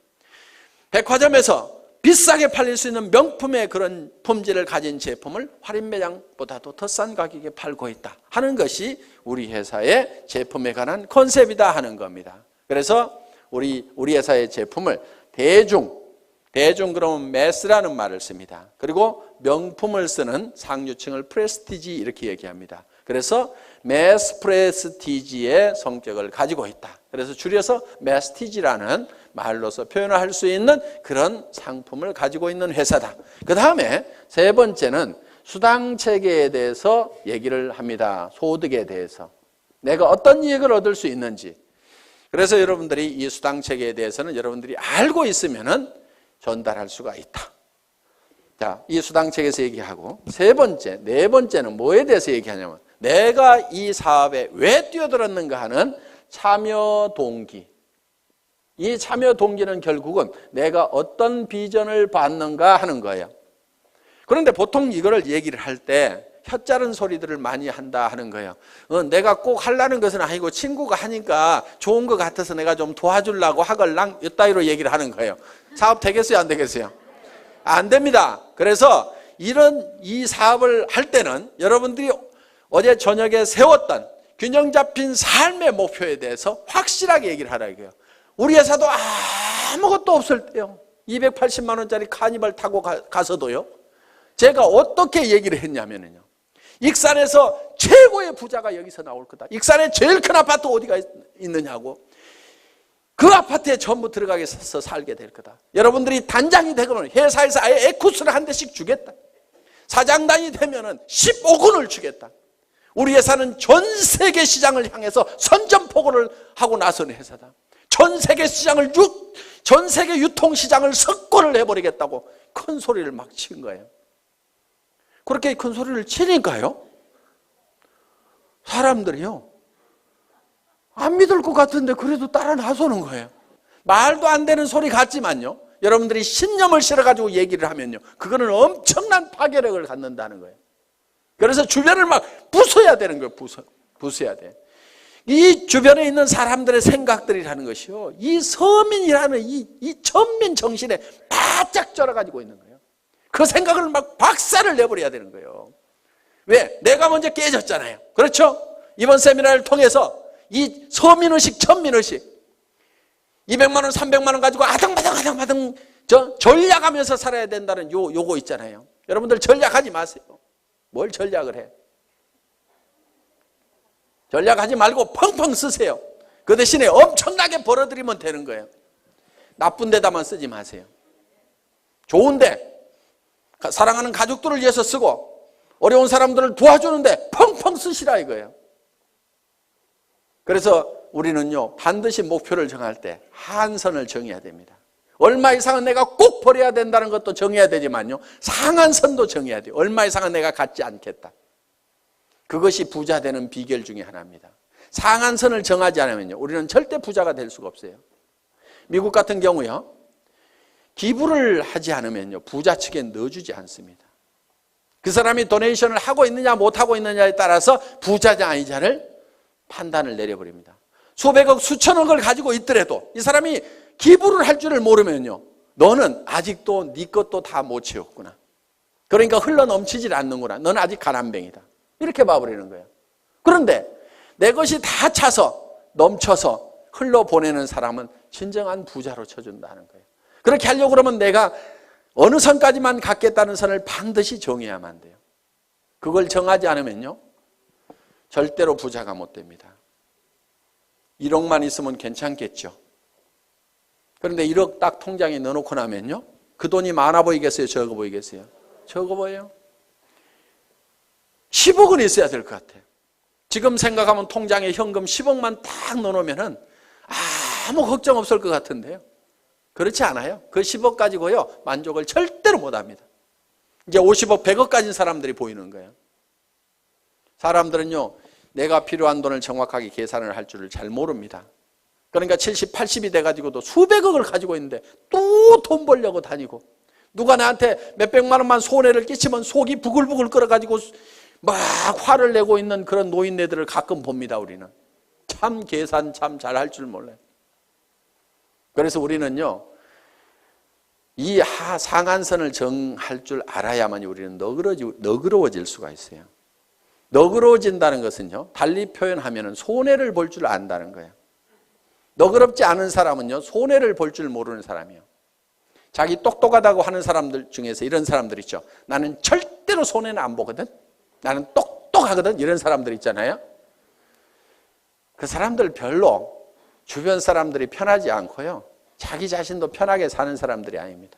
백화점에서 비싸게 팔릴 수 있는 명품의 그런 품질을 가진 제품을 할인 매장보다도 더 싼 가격에 팔고 있다 하는 것이 우리 회사의 제품에 관한 컨셉이다 하는 겁니다. 그래서 우리 회사의 제품을 대중 그러면 매스라는 말을 씁니다. 그리고 명품을 쓰는 상류층을 프레스티지 이렇게 얘기합니다. 그래서 매스 프레스티지의 성격을 가지고 있다. 그래서 줄여서 매스티지라는 말로서 표현할 수 있는 그런 상품을 가지고 있는 회사다. 그 다음에 세 번째는 수당 체계에 대해서 얘기를 합니다. 소득에 대해서 내가 어떤 이익을 얻을 수 있는지. 그래서 여러분들이 이 수당 체계에 대해서는 여러분들이 알고 있으면은 전달할 수가 있다. 자, 이 수당 체계에서 얘기하고, 네 번째는 뭐에 대해서 얘기하냐면 내가 이 사업에 왜 뛰어들었는가 하는 참여 동기. 이 참여 동기는 결국은 내가 어떤 비전을 받는가 하는 거예요. 그런데 보통 이거를 얘기를 할 때 혀짜른 소리들을 많이 한다 하는 거예요. 내가 꼭 하려는 것은 아니고 친구가 하니까 좋은 것 같아서 내가 좀 도와주려고 하걸랑 이따위로 얘기를 하는 거예요. 사업 되겠어요, 안 되겠어요? 안 됩니다. 그래서 이 사업을 할 때는 여러분들이 어제 저녁에 세웠던 균형 잡힌 삶의 목표에 대해서 확실하게 얘기를 하라 이거예요. 우리 회사도 아무것도 없을 때요, 280만 원짜리 카니발 타고 가서도요, 제가 어떻게 얘기를 했냐면요, 익산에서 최고의 부자가 여기서 나올 거다. 익산에 제일 큰 아파트 어디가 있느냐고. 그 아파트에 전부 들어가서 살게 될 거다. 여러분들이 단장이 되거나 회사에서 아예 에쿠스를 한 대씩 주겠다. 사장단이 되면은 15군을 주겠다. 우리 회사는 전 세계 시장을 향해서 선전포고를 하고 나서는 회사다. 전 세계 시장을 전 세계 유통 시장을 석권을 해버리겠다고 큰 소리를 막 친 거예요. 그렇게 큰 소리를 치니까요, 사람들이요, 안 믿을 것 같은데 그래도 따라 나서는 거예요. 말도 안 되는 소리 같지만요, 여러분들이 신념을 실어가지고 얘기를 하면요, 그거는 엄청난 파괴력을 갖는다는 거예요. 그래서 주변을 막 부숴야 되는 거예요. 부숴야 돼. 이 주변에 있는 사람들의 생각들이라는 것이요, 이 서민이라는 이 천민 정신에 바짝 쩔어가지고 있는 거예요. 그 생각을 막 박살을 내버려야 되는 거예요. 왜? 내가 먼저 깨졌잖아요. 그렇죠? 이번 세미나를 통해서 이 서민의식, 천민의식, 200만 원, 300만 원 가지고 아등바등 전략하면서 살아야 된다는 요거 있잖아요. 여러분들 전략하지 마세요. 뭘 전략을 해? 전략하지 말고 펑펑 쓰세요. 그 대신에 엄청나게 벌어들이면 되는 거예요. 나쁜 데다만 쓰지 마세요. 좋은데, 사랑하는 가족들을 위해서 쓰고 어려운 사람들을 도와주는데 펑펑 쓰시라 이거예요. 그래서 우리는요, 반드시 목표를 정할 때 한선을 정해야 됩니다. 얼마 이상은 내가 꼭 버려야 된다는 것도 정해야 되지만요, 상한선도 정해야 돼요. 얼마 이상은 내가 갖지 않겠다. 그것이 부자 되는 비결 중에 하나입니다. 상한선을 정하지 않으면요, 우리는 절대 부자가 될 수가 없어요. 미국 같은 경우요, 기부를 하지 않으면요, 부자 측에 넣어주지 않습니다. 그 사람이 도네이션을 하고 있느냐 못하고 있느냐에 따라서 부자냐 아니냐를 판단을 내려버립니다. 수백억 수천억을 가지고 있더라도 이 사람이 기부를 할 줄을 모르면요, 너는 아직도 네 것도 다 못 채웠구나. 그러니까 흘러넘치질 않는구나. 너는 아직 가난뱅이다. 이렇게 봐버리는 거예요. 그런데 내 것이 다 차서 넘쳐서 흘러보내는 사람은 진정한 부자로 쳐준다는 거예요. 그렇게 하려고 그러면 내가 어느 선까지만 갖겠다는 선을 반드시 정해야만 돼요. 그걸 정하지 않으면요, 절대로 부자가 못 됩니다. 1억만 있으면 괜찮겠죠. 그런데 1억 딱 통장에 넣어놓고 나면요, 그 돈이 많아 보이겠어요? 적어 보이겠어요? 적어 보여요. 10억은 있어야 될 것 같아요. 지금 생각하면 통장에 현금 10억만 딱 넣어놓으면 아무 걱정 없을 것 같은데요, 그렇지 않아요. 그 10억 가지고요, 만족을 절대로 못합니다. 이제 50억, 100억 가진 사람들이 보이는 거예요. 사람들은요, 내가 필요한 돈을 정확하게 계산을 할 줄을 잘 모릅니다. 그러니까 70, 80이 돼가지고도 수백억을 가지고 있는데 또 돈 벌려고 다니고, 누가 나한테 몇백만 원만 손해를 끼치면 속이 부글부글 끓어가지고 막 화를 내고 있는 그런 노인네들을 가끔 봅니다. 우리는 참 계산 참 잘할 줄 몰라요. 그래서 우리는요, 이 상한선을 정할 줄 알아야만 우리는 너그러워질 수가 있어요. 너그러워진다는 것은요, 달리 표현하면 손해를 볼 줄 안다는 거예요. 너그럽지 않은 사람은요, 손해를 볼 줄 모르는 사람이에요. 자기 똑똑하다고 하는 사람들 중에서 이런 사람들 있죠. 나는 절대로 손해는 안 보거든, 나는 똑똑하거든, 이런 사람들 있잖아요. 그 사람들 별로 주변 사람들이 편하지 않고요, 자기 자신도 편하게 사는 사람들이 아닙니다.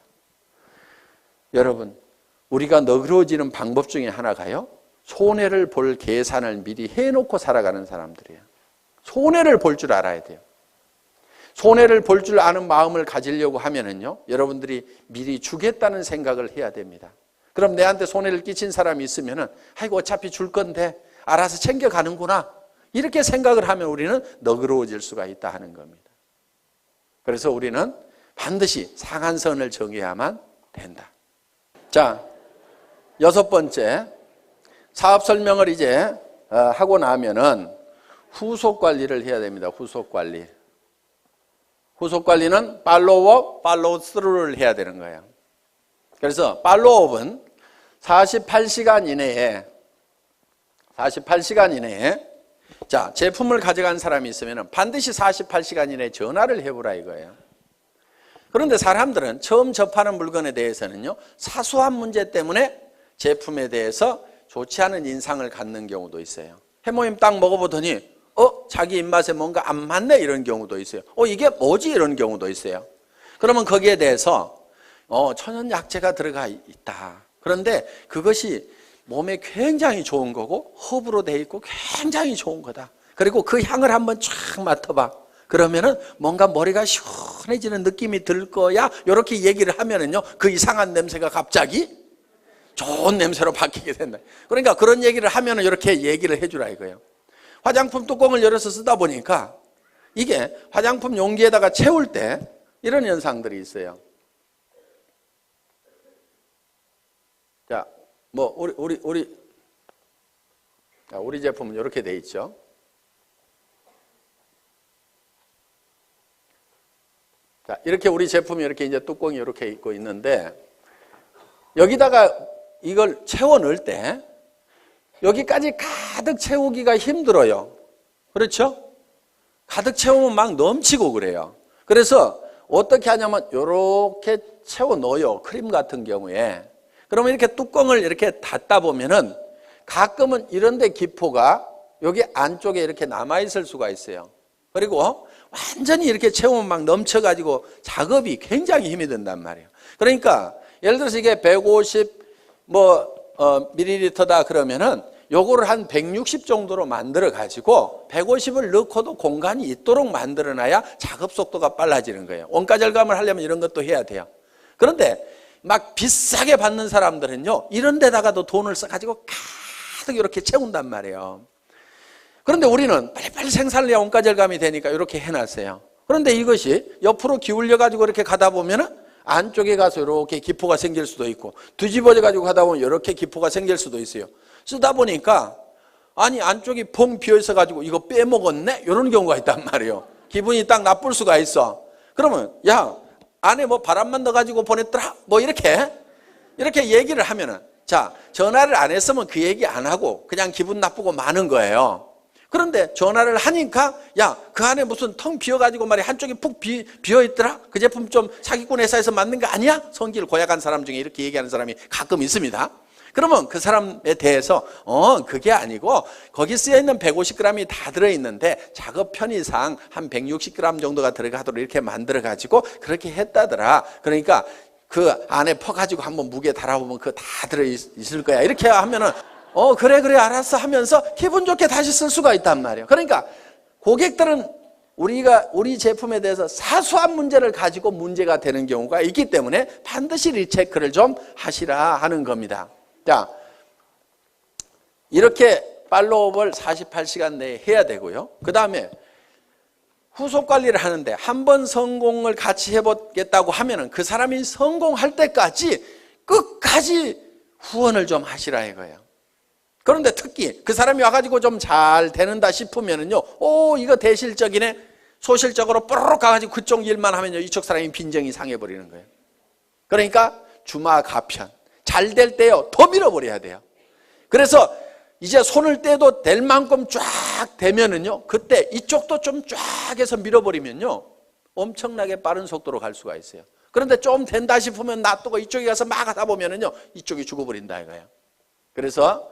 여러분, 우리가 너그러워지는 방법 중에 하나가요, 손해를 볼 계산을 미리 해놓고 살아가는 사람들이에요. 손해를 볼 줄 알아야 돼요. 손해를 볼 줄 아는 마음을 가지려고 하면은요, 여러분들이 미리 주겠다는 생각을 해야 됩니다. 그럼 내한테 손해를 끼친 사람이 있으면은, 아이고 어차피 줄 건데 알아서 챙겨가는구나, 이렇게 생각을 하면 우리는 너그러워질 수가 있다 하는 겁니다. 그래서 우리는 반드시 상한선을 정해야만 된다. 자, 6번째, 사업 설명을 이제 하고 나면은 후속 관리를 해야 됩니다. 후속 관리. 후속 관리는 팔로우업, 팔로우 스루를 해야 되는 거예요. 그래서 팔로우업은 48시간 이내에 자, 제품을 가져간 사람이 있으면 반드시 48시간 이내에 전화를 해보라 이거예요. 그런데 사람들은 처음 접하는 물건에 대해서는요, 사소한 문제 때문에 제품에 대해서 좋지 않은 인상을 갖는 경우도 있어요. 해모임 딱 먹어보더니 자기 입맛에 뭔가 안 맞네 이런 경우도 있어요. 이게 뭐지 이런 경우도 있어요. 그러면 거기에 대해서 천연약재가 들어가 있다. 그런데 그것이 몸에 굉장히 좋은 거고 허브로 돼 있고 굉장히 좋은 거다. 그리고 그 향을 한번 쫙 맡아봐. 그러면은 뭔가 머리가 시원해지는 느낌이 들 거야. 이렇게 얘기를 하면은요, 그 이상한 냄새가 갑자기 좋은 냄새로 바뀌게 된다. 그러니까 그런 얘기를 하면은 이렇게 얘기를 해주라 이거예요. 화장품 뚜껑을 열어서 쓰다 보니까 이게 화장품 용기에다가 채울 때 이런 현상들이 있어요. 자, 뭐 우리 제품은 이렇게 돼 있죠. 자, 이렇게 우리 제품이 이렇게 이제 뚜껑이 이렇게 있고 있는데 여기다가 이걸 채워 넣을 때 여기까지 가득 채우기가 힘들어요. 그렇죠? 가득 채우면 막 넘치고 그래요. 그래서 어떻게 하냐면 이렇게 채워 넣어요. 크림 같은 경우에. 그러면 이렇게 뚜껑을 이렇게 닫다 보면은 가끔은 이런데 기포가 여기 안쪽에 이렇게 남아있을 수가 있어요. 그리고 완전히 이렇게 채우면 막 넘쳐가지고 작업이 굉장히 힘이 든단 말이에요. 그러니까 예를 들어서 이게 150 밀리리터다 그러면은 요거를 한 160 정도로 만들어 가지고 150을 넣고도 공간이 있도록 만들어 놔야 작업 속도가 빨라지는 거예요. 원가 절감을 하려면 이런 것도 해야 돼요. 그런데 막 비싸게 받는 사람들은요, 이런 데다가도 돈을 써가지고 가득 이렇게 채운단 말이에요. 그런데 우리는 빨리빨리 생산을 해야 원가 절감이 되니까 이렇게 해놨어요. 그런데 이것이 옆으로 기울여가지고 이렇게 가다 보면은 안쪽에 가서 이렇게 기포가 생길 수도 있고, 뒤집어져 가지고 가다 보면 이렇게 기포가 생길 수도 있어요. 쓰다 보니까 아니 안쪽이 펑 비어 있어 가지고 이거 빼먹었네? 이런 경우가 있단 말이에요. 기분이 딱 나쁠 수가 있어. 그러면 야, 안에 뭐 바람만 넣어가지고 보냈더라? 뭐 이렇게 얘기를 하면은, 자, 전화를 안 했으면 그 얘기 안 하고 그냥 기분 나쁘고 마는 거예요. 그런데 전화를 하니까 야, 그 안에 무슨 텅 비어가지고 말이야 한쪽이 푹 비어있더라? 그 제품 좀 사기꾼 회사에서 만든 거 아니야? 성질 고약한 사람 중에 이렇게 얘기하는 사람이 가끔 있습니다. 그러면 그 사람에 대해서 그게 아니고 거기 쓰여있는 150g이 다 들어있는데 작업 편의상 한 160g 정도가 들어가도록 이렇게 만들어가지고 그렇게 했다더라. 그러니까 그 안에 퍼가지고 한번 무게 달아보면 그거 다 들어있을 거야. 이렇게 하면은 그래 알았어 하면서 기분 좋게 다시 쓸 수가 있단 말이에요. 그러니까 고객들은 우리 제품에 대해서 사소한 문제를 가지고 문제가 되는 경우가 있기 때문에 반드시 리체크를 좀 하시라 하는 겁니다. 자, 이렇게 팔로우업을 48시간 내에 해야 되고요. 그 다음에 후속 관리를 하는데 한 번 성공을 같이 해보겠다고 하면은 그 사람이 성공할 때까지 끝까지 후원을 좀 하시라 이거예요. 그런데 특히 그 사람이 와가지고 좀 잘 되는다 싶으면은요, 이거 대실적이네. 소실적으로 뽀로록 가가지고 그쪽 일만 하면요, 이쪽 사람이 빈정이 상해버리는 거예요. 그러니까 주마가편. 잘 될 때요, 더 밀어버려야 돼요. 그래서 이제 손을 떼도 될 만큼 쫙 되면은요, 그때 이쪽도 좀 쫙 해서 밀어버리면요, 엄청나게 빠른 속도로 갈 수가 있어요. 그런데 좀 된다 싶으면 놔두고 이쪽에 가서 막 하다 보면은요, 이쪽이 죽어버린다 이거예요. 그래서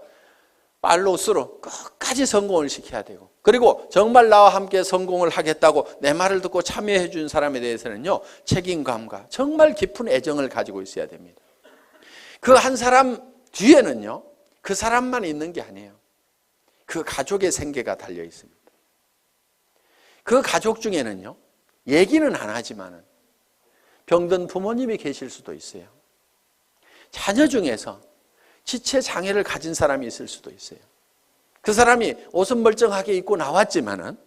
팔로우스루 끝까지 성공을 시켜야 되고, 그리고 정말 나와 함께 성공을 하겠다고 내 말을 듣고 참여해 준 사람에 대해서는요, 책임감과 정말 깊은 애정을 가지고 있어야 됩니다. 그 한 사람 뒤에는요, 그 사람만 있는 게 아니에요. 그 가족의 생계가 달려 있습니다. 그 가족 중에는요, 얘기는 안 하지만은 병든 부모님이 계실 수도 있어요. 자녀 중에서 지체 장애를 가진 사람이 있을 수도 있어요. 그 사람이 옷은 멀쩡하게 입고 나왔지만은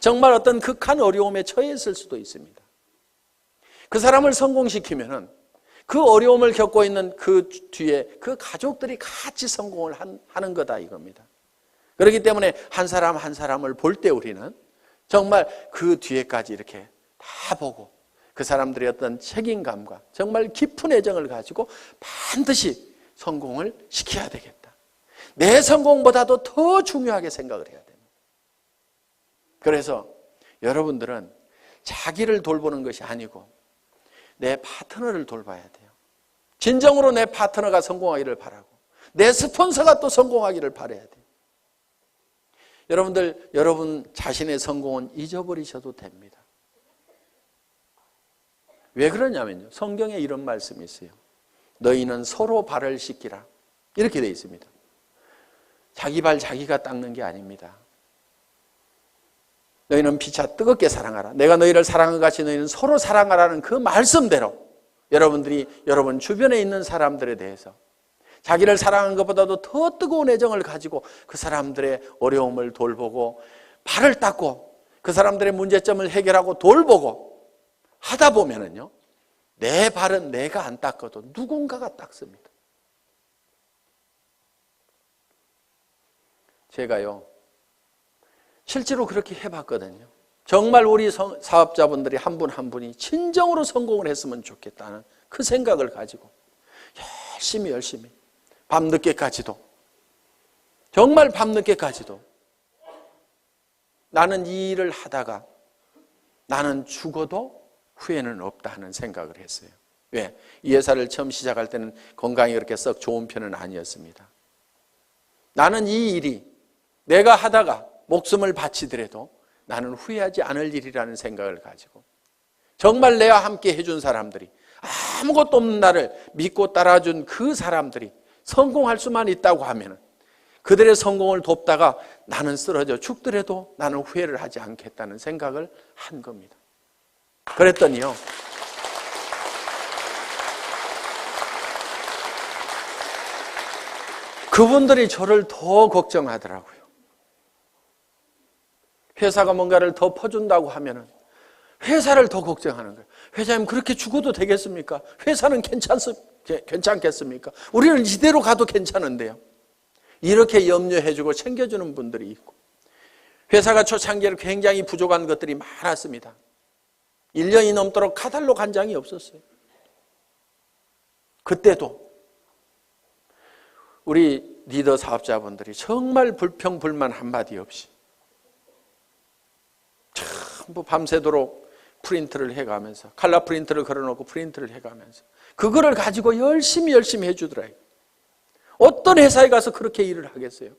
정말 어떤 극한 어려움에 처해 있을 수도 있습니다. 그 사람을 성공시키면은 그 어려움을 겪고 있는 그 뒤에 그 가족들이 같이 성공을 하는 거다 이겁니다. 그렇기 때문에 한 사람 한 사람을 볼 때 우리는 정말 그 뒤에까지 이렇게 다 보고 그 사람들의 어떤 책임감과 정말 깊은 애정을 가지고 반드시 성공을 시켜야 되겠다. 내 성공보다도 더 중요하게 생각을 해야 됩니다. 그래서 여러분들은 자기를 돌보는 것이 아니고 내 파트너를 돌봐야 돼요. 진정으로 내 파트너가 성공하기를 바라고 내 스폰서가 또 성공하기를 바라야 돼요. 여러분들, 여러분 자신의 성공은 잊어버리셔도 됩니다. 왜 그러냐면요. 성경에 이런 말씀이 있어요. 너희는 서로 발을 씻기라. 이렇게 되어 있습니다. 자기 발 자기가 닦는 게 아닙니다. 너희는 피차 뜨겁게 사랑하라. 내가 너희를 사랑한 것 같이 너희는 서로 사랑하라는 그 말씀대로 여러분들이 여러분 주변에 있는 사람들에 대해서 자기를 사랑하는 것보다도 더 뜨거운 애정을 가지고 그 사람들의 어려움을 돌보고 발을 닦고 그 사람들의 문제점을 해결하고 돌보고 하다 보면은요, 내 발은 내가 안 닦아도 누군가가 닦습니다. 제가요, 실제로 그렇게 해봤거든요. 정말 우리 사업자분들이 한 분 한 분이 진정으로 성공을 했으면 좋겠다는 그 생각을 가지고 열심히 밤늦게까지도, 정말 밤늦게까지도 나는 이 일을 하다가 나는 죽어도 후회는 없다 하는 생각을 했어요. 왜? 이 회사를 처음 시작할 때는 건강이 그렇게 썩 좋은 편은 아니었습니다. 나는 이 일이 내가 하다가 목숨을 바치더라도 나는 후회하지 않을 일이라는 생각을 가지고 정말 내와 함께 해준 사람들이 아무것도 없는 나를 믿고 따라준 그 사람들이 성공할 수만 있다고 하면 그들의 성공을 돕다가 나는 쓰러져 죽더라도 나는 후회를 하지 않겠다는 생각을 한 겁니다. 그랬더니요, 그분들이 저를 더 걱정하더라고요. 회사가 뭔가를 더 퍼준다고 하면은 회사를 더 걱정하는 거예요. 회장님 그렇게 죽어도 되겠습니까? 회사는 괜찮겠습니까? 우리는 이대로 가도 괜찮은데요. 이렇게 염려해주고 챙겨주는 분들이 있고, 회사가 초창기에 굉장히 부족한 것들이 많았습니다. 1년이 넘도록 카탈로그 한 장이 없었어요. 그때도 우리 리더 사업자분들이 정말 불평불만 한마디 없이 전부 밤새도록 프린트를 해가면서, 칼라 프린트를 걸어놓고 프린트를 해가면서 그거를 가지고 열심히 해주더라고요. 어떤 회사에 가서 그렇게 일을 하겠어요?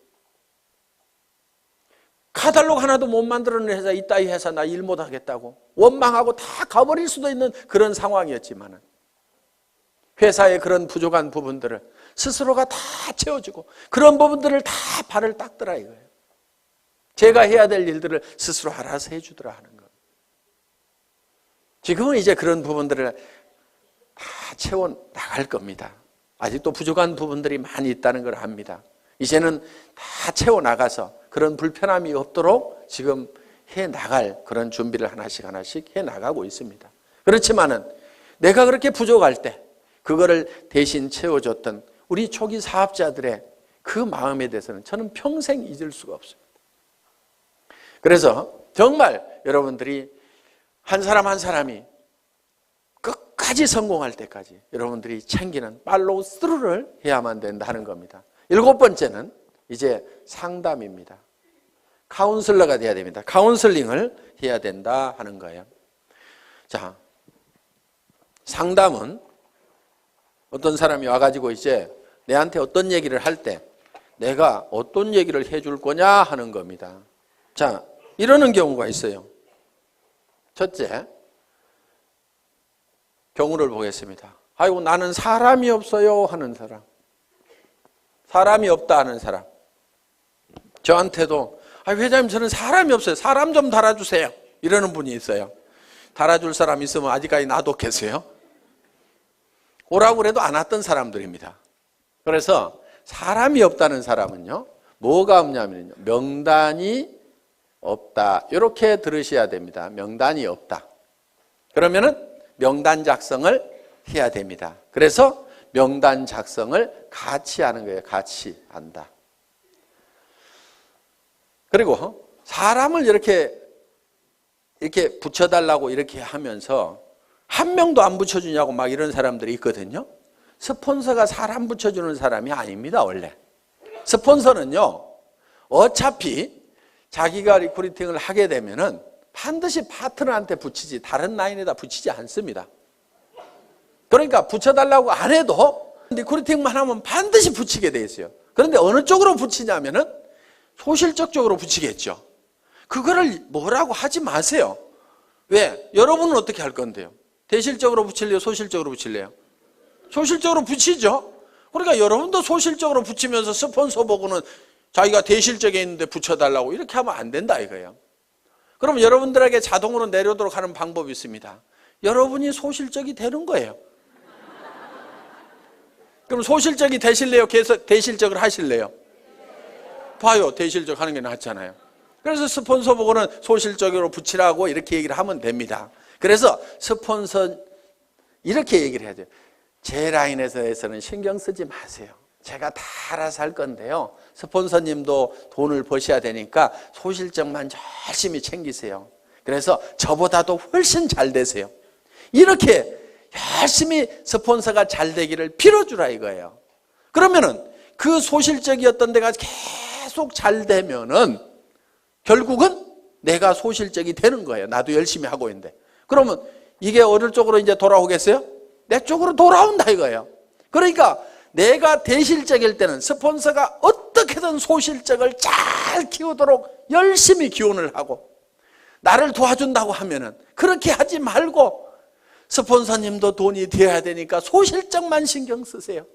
카탈로그 하나도 못 만들어낸 회사, 이따위 회사 나 일 못하겠다고 원망하고 다 가버릴 수도 있는 그런 상황이었지만 회사의 그런 부족한 부분들을 스스로가 다 채워주고 그런 부분들을 다 발을 닦더라 이거예요. 제가 해야 될 일들을 스스로 알아서 해주더라 하는 것. 지금은 이제 그런 부분들을 다 채워나갈 겁니다. 아직도 부족한 부분들이 많이 있다는 걸 압니다. 이제는 다 채워나가서 그런 불편함이 없도록 지금 해나갈 그런 준비를 하나씩 해나가고 있습니다. 그렇지만은 내가 그렇게 부족할 때 그거를 대신 채워줬던 우리 초기 사업자들의 그 마음에 대해서는 저는 평생 잊을 수가 없습니다. 그래서 정말 여러분들이 한 사람 한 사람이 끝까지 성공할 때까지 여러분들이 챙기는 팔로우 스루를 해야만 된다는 겁니다. 7번째는 이제 상담입니다. 카운슬러가 돼야 됩니다. 카운슬링을 해야 된다 하는 거예요. 자, 상담은 어떤 사람이 와가지고 이제 내한테 어떤 얘기를 할 때 내가 어떤 얘기를 해줄 거냐 하는 겁니다. 자, 이러는 경우가 있어요. 첫째, 경우를 보겠습니다. 아이고 나는 사람이 없어요 하는 사람, 사람이 없다 하는 사람. 저한테도 회장님 저는 사람이 없어요. 사람 좀 달아주세요. 이러는 분이 있어요. 달아줄 사람 있으면 아직까지 놔뒀겠어요? 오라고 그래도 안 왔던 사람들입니다. 그래서 사람이 없다는 사람은요, 뭐가 없냐면요, 명단이 없다. 이렇게 들으셔야 됩니다. 명단이 없다. 그러면은 명단 작성을 해야 됩니다. 그래서 명단 작성을 같이 하는 거예요. 같이 한다. 그리고 사람을 이렇게 붙여달라고 이렇게 하면서 한 명도 안 붙여주냐고 막 이런 사람들이 있거든요. 스폰서가 사람 붙여주는 사람이 아닙니다, 원래. 스폰서는요, 어차피 자기가 리크루팅을 하게 되면은 반드시 파트너한테 붙이지 다른 라인에다 붙이지 않습니다. 그러니까 붙여달라고 안 해도 리크루팅만 하면 반드시 붙이게 돼 있어요. 그런데 어느 쪽으로 붙이냐면은 소실적 쪽으로 붙이겠죠. 그거를 뭐라고 하지 마세요. 왜? 여러분은 어떻게 할 건데요? 대실적으로 붙일래요? 소실적으로 붙일래요? 소실적으로 붙이죠. 그러니까 여러분도 소실적으로 붙이면서 스폰서 보고는 자기가 대실적에 있는데 붙여달라고 이렇게 하면 안 된다 이거예요. 그럼 여러분들에게 자동으로 내려오도록 하는 방법이 있습니다. 여러분이 소실적이 되는 거예요. 그럼 소실적이 되실래요? 계속 대실적을 하실래요? 봐요. 대실적 하는 게 낫잖아요. 그래서 스폰서 보고는 소실적으로 붙이라고 이렇게 얘기를 하면 됩니다. 그래서 스폰서 이렇게 얘기를 해야 돼요. 제 라인에서는 신경 쓰지 마세요. 제가 다 알아서 할 건데요. 스폰서님도 돈을 버셔야 되니까 소실적만 열심히 챙기세요. 그래서 저보다도 훨씬 잘 되세요. 이렇게 열심히 스폰서가 잘 되기를 빌어주라 이거예요. 그러면은 그 소실적이었던 데가 계속 잘 되면은 결국은 내가 소실적이 되는 거예요. 나도 열심히 하고 있는데. 그러면 이게 어느 쪽으로 이제 돌아오겠어요? 내 쪽으로 돌아온다 이거예요. 그러니까 내가 대실적일 때는 스폰서가 어떻게든 소실적을 잘 키우도록 열심히 기원을 하고 나를 도와준다고 하면은 그렇게 하지 말고 스폰서님도 돈이 되어야 되니까 소실적만 신경 쓰세요.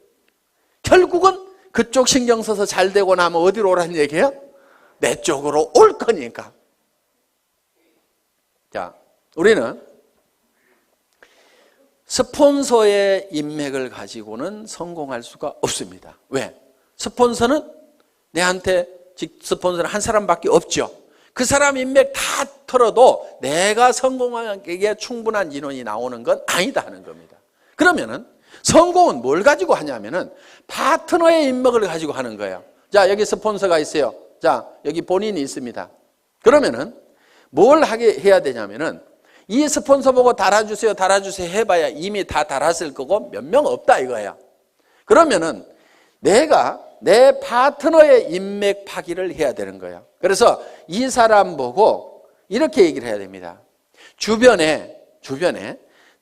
결국은 그쪽 신경 써서 잘 되고 나면 어디로 오라는 얘기예요? 내 쪽으로 올 거니까. 자, 우리는 스폰서의 인맥을 가지고는 성공할 수가 없습니다. 왜? 스폰서는 내한테 스폰서는 한 사람밖에 없죠. 그 사람 인맥 다 털어도 내가 성공하기에 충분한 인원이 나오는 건 아니다 하는 겁니다. 그러면은 성공은 뭘 가지고 하냐면은 파트너의 인맥을 가지고 하는 거예요. 자, 여기 스폰서가 있어요. 자, 여기 본인이 있습니다. 그러면은 뭘 해야 되냐면은 이 스폰서 보고 달아주세요 해봐야 이미 다 달았을 거고 몇 명 없다 이거야. 그러면은 내가 내 파트너의 인맥 파기를 해야 되는 거예요. 그래서 이 사람 보고 이렇게 얘기를 해야 됩니다. 주변에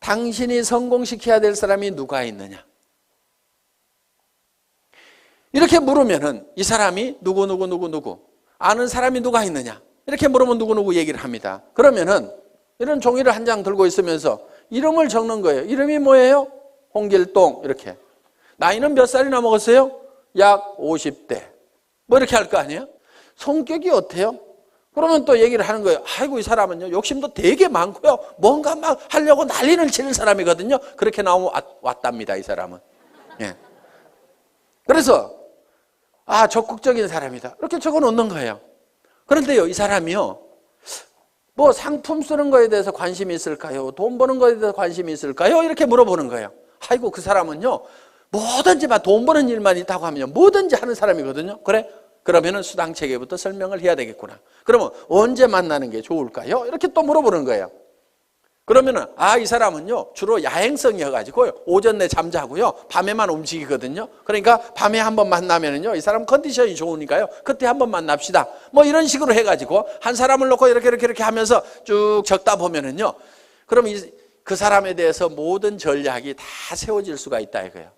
당신이 성공시켜야 될 사람이 누가 있느냐. 이렇게 물으면은 이 사람이 누구 아는 사람이 누가 있느냐 이렇게 물으면 누구 얘기를 합니다. 그러면은 이런 종이를 한 장 들고 있으면서 이름을 적는 거예요. 이름이 뭐예요? 홍길동 이렇게. 나이는 몇 살이나 먹었어요? 약 50대. 뭐 이렇게 할 거 아니에요? 성격이 어때요? 그러면 또 얘기를 하는 거예요. 아이고 이 사람은요 욕심도 되게 많고요. 뭔가 막 하려고 난리를 치는 사람이거든요. 그렇게 나오면 왔답니다 이 사람은. 예. 그래서 적극적인 사람이다. 이렇게 적어 놓는 거예요. 그런데요 이 사람이요. 뭐 상품 쓰는 거에 대해서 관심이 있을까요? 돈 버는 거에 대해서 관심이 있을까요? 이렇게 물어보는 거예요. 아이고 그 사람은요 뭐든지 돈 버는 일만 있다고 하면 뭐든지 하는 사람이거든요. 그래? 그러면은 수당 체계부터 설명을 해야 되겠구나. 그러면 언제 만나는 게 좋을까요? 이렇게 또 물어보는 거예요. 그러면은 이 사람은요 주로 야행성이어가지고요 오전 내 잠자고요 밤에만 움직이거든요. 그러니까 밤에 한번 만나면은요 이 사람 컨디션이 좋으니까요 그때 한번 만납시다. 뭐 이런 식으로 해가지고 한 사람을 놓고 이렇게 하면서 쭉 적다 보면은요 그럼 그 사람에 대해서 모든 전략이 다 세워질 수가 있다 이거예요.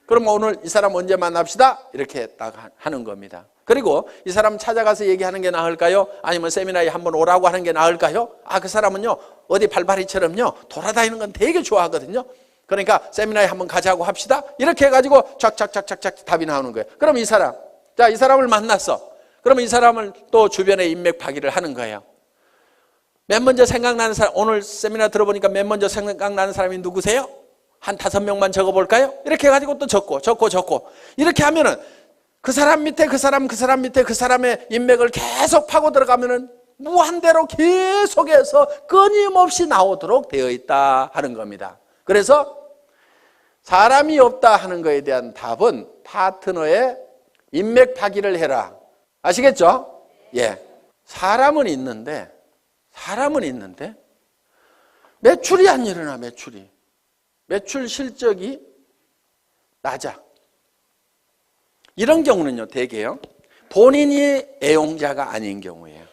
그럼 오늘 이 사람 언제 만납시다 이렇게 딱 하는 겁니다. 그리고 이 사람 찾아가서 얘기하는 게 나을까요? 아니면 세미나에 한번 오라고 하는 게 나을까요? 그 사람은요 어디 발바리처럼요 돌아다니는 건 되게 좋아하거든요. 그러니까 세미나에 한번 가자고 합시다. 이렇게 해가지고 쫙쫙쫙쫙 답이 나오는 거예요. 그럼 이 사람을 만났어. 그럼 이 사람을 또 주변에 인맥 파기를 하는 거예요. 맨 먼저 생각나는 사람, 오늘 세미나 들어보니까 맨 먼저 생각나는 사람이 누구세요? 한 5명만 적어볼까요? 이렇게 해가지고 또 적고 이렇게 하면은 그 사람 밑에 그 사람의 인맥을 계속 파고 들어가면은 무한대로 계속해서 끊임없이 나오도록 되어 있다 하는 겁니다. 그래서 사람이 없다 하는 것에 대한 답은 파트너의 인맥 파기를 해라. 아시겠죠? 예. 사람은 있는데 매출이 안 일어나. 매출 실적이 낮아. 이런 경우는요, 대개요, 본인이 애용자가 아닌 경우예요.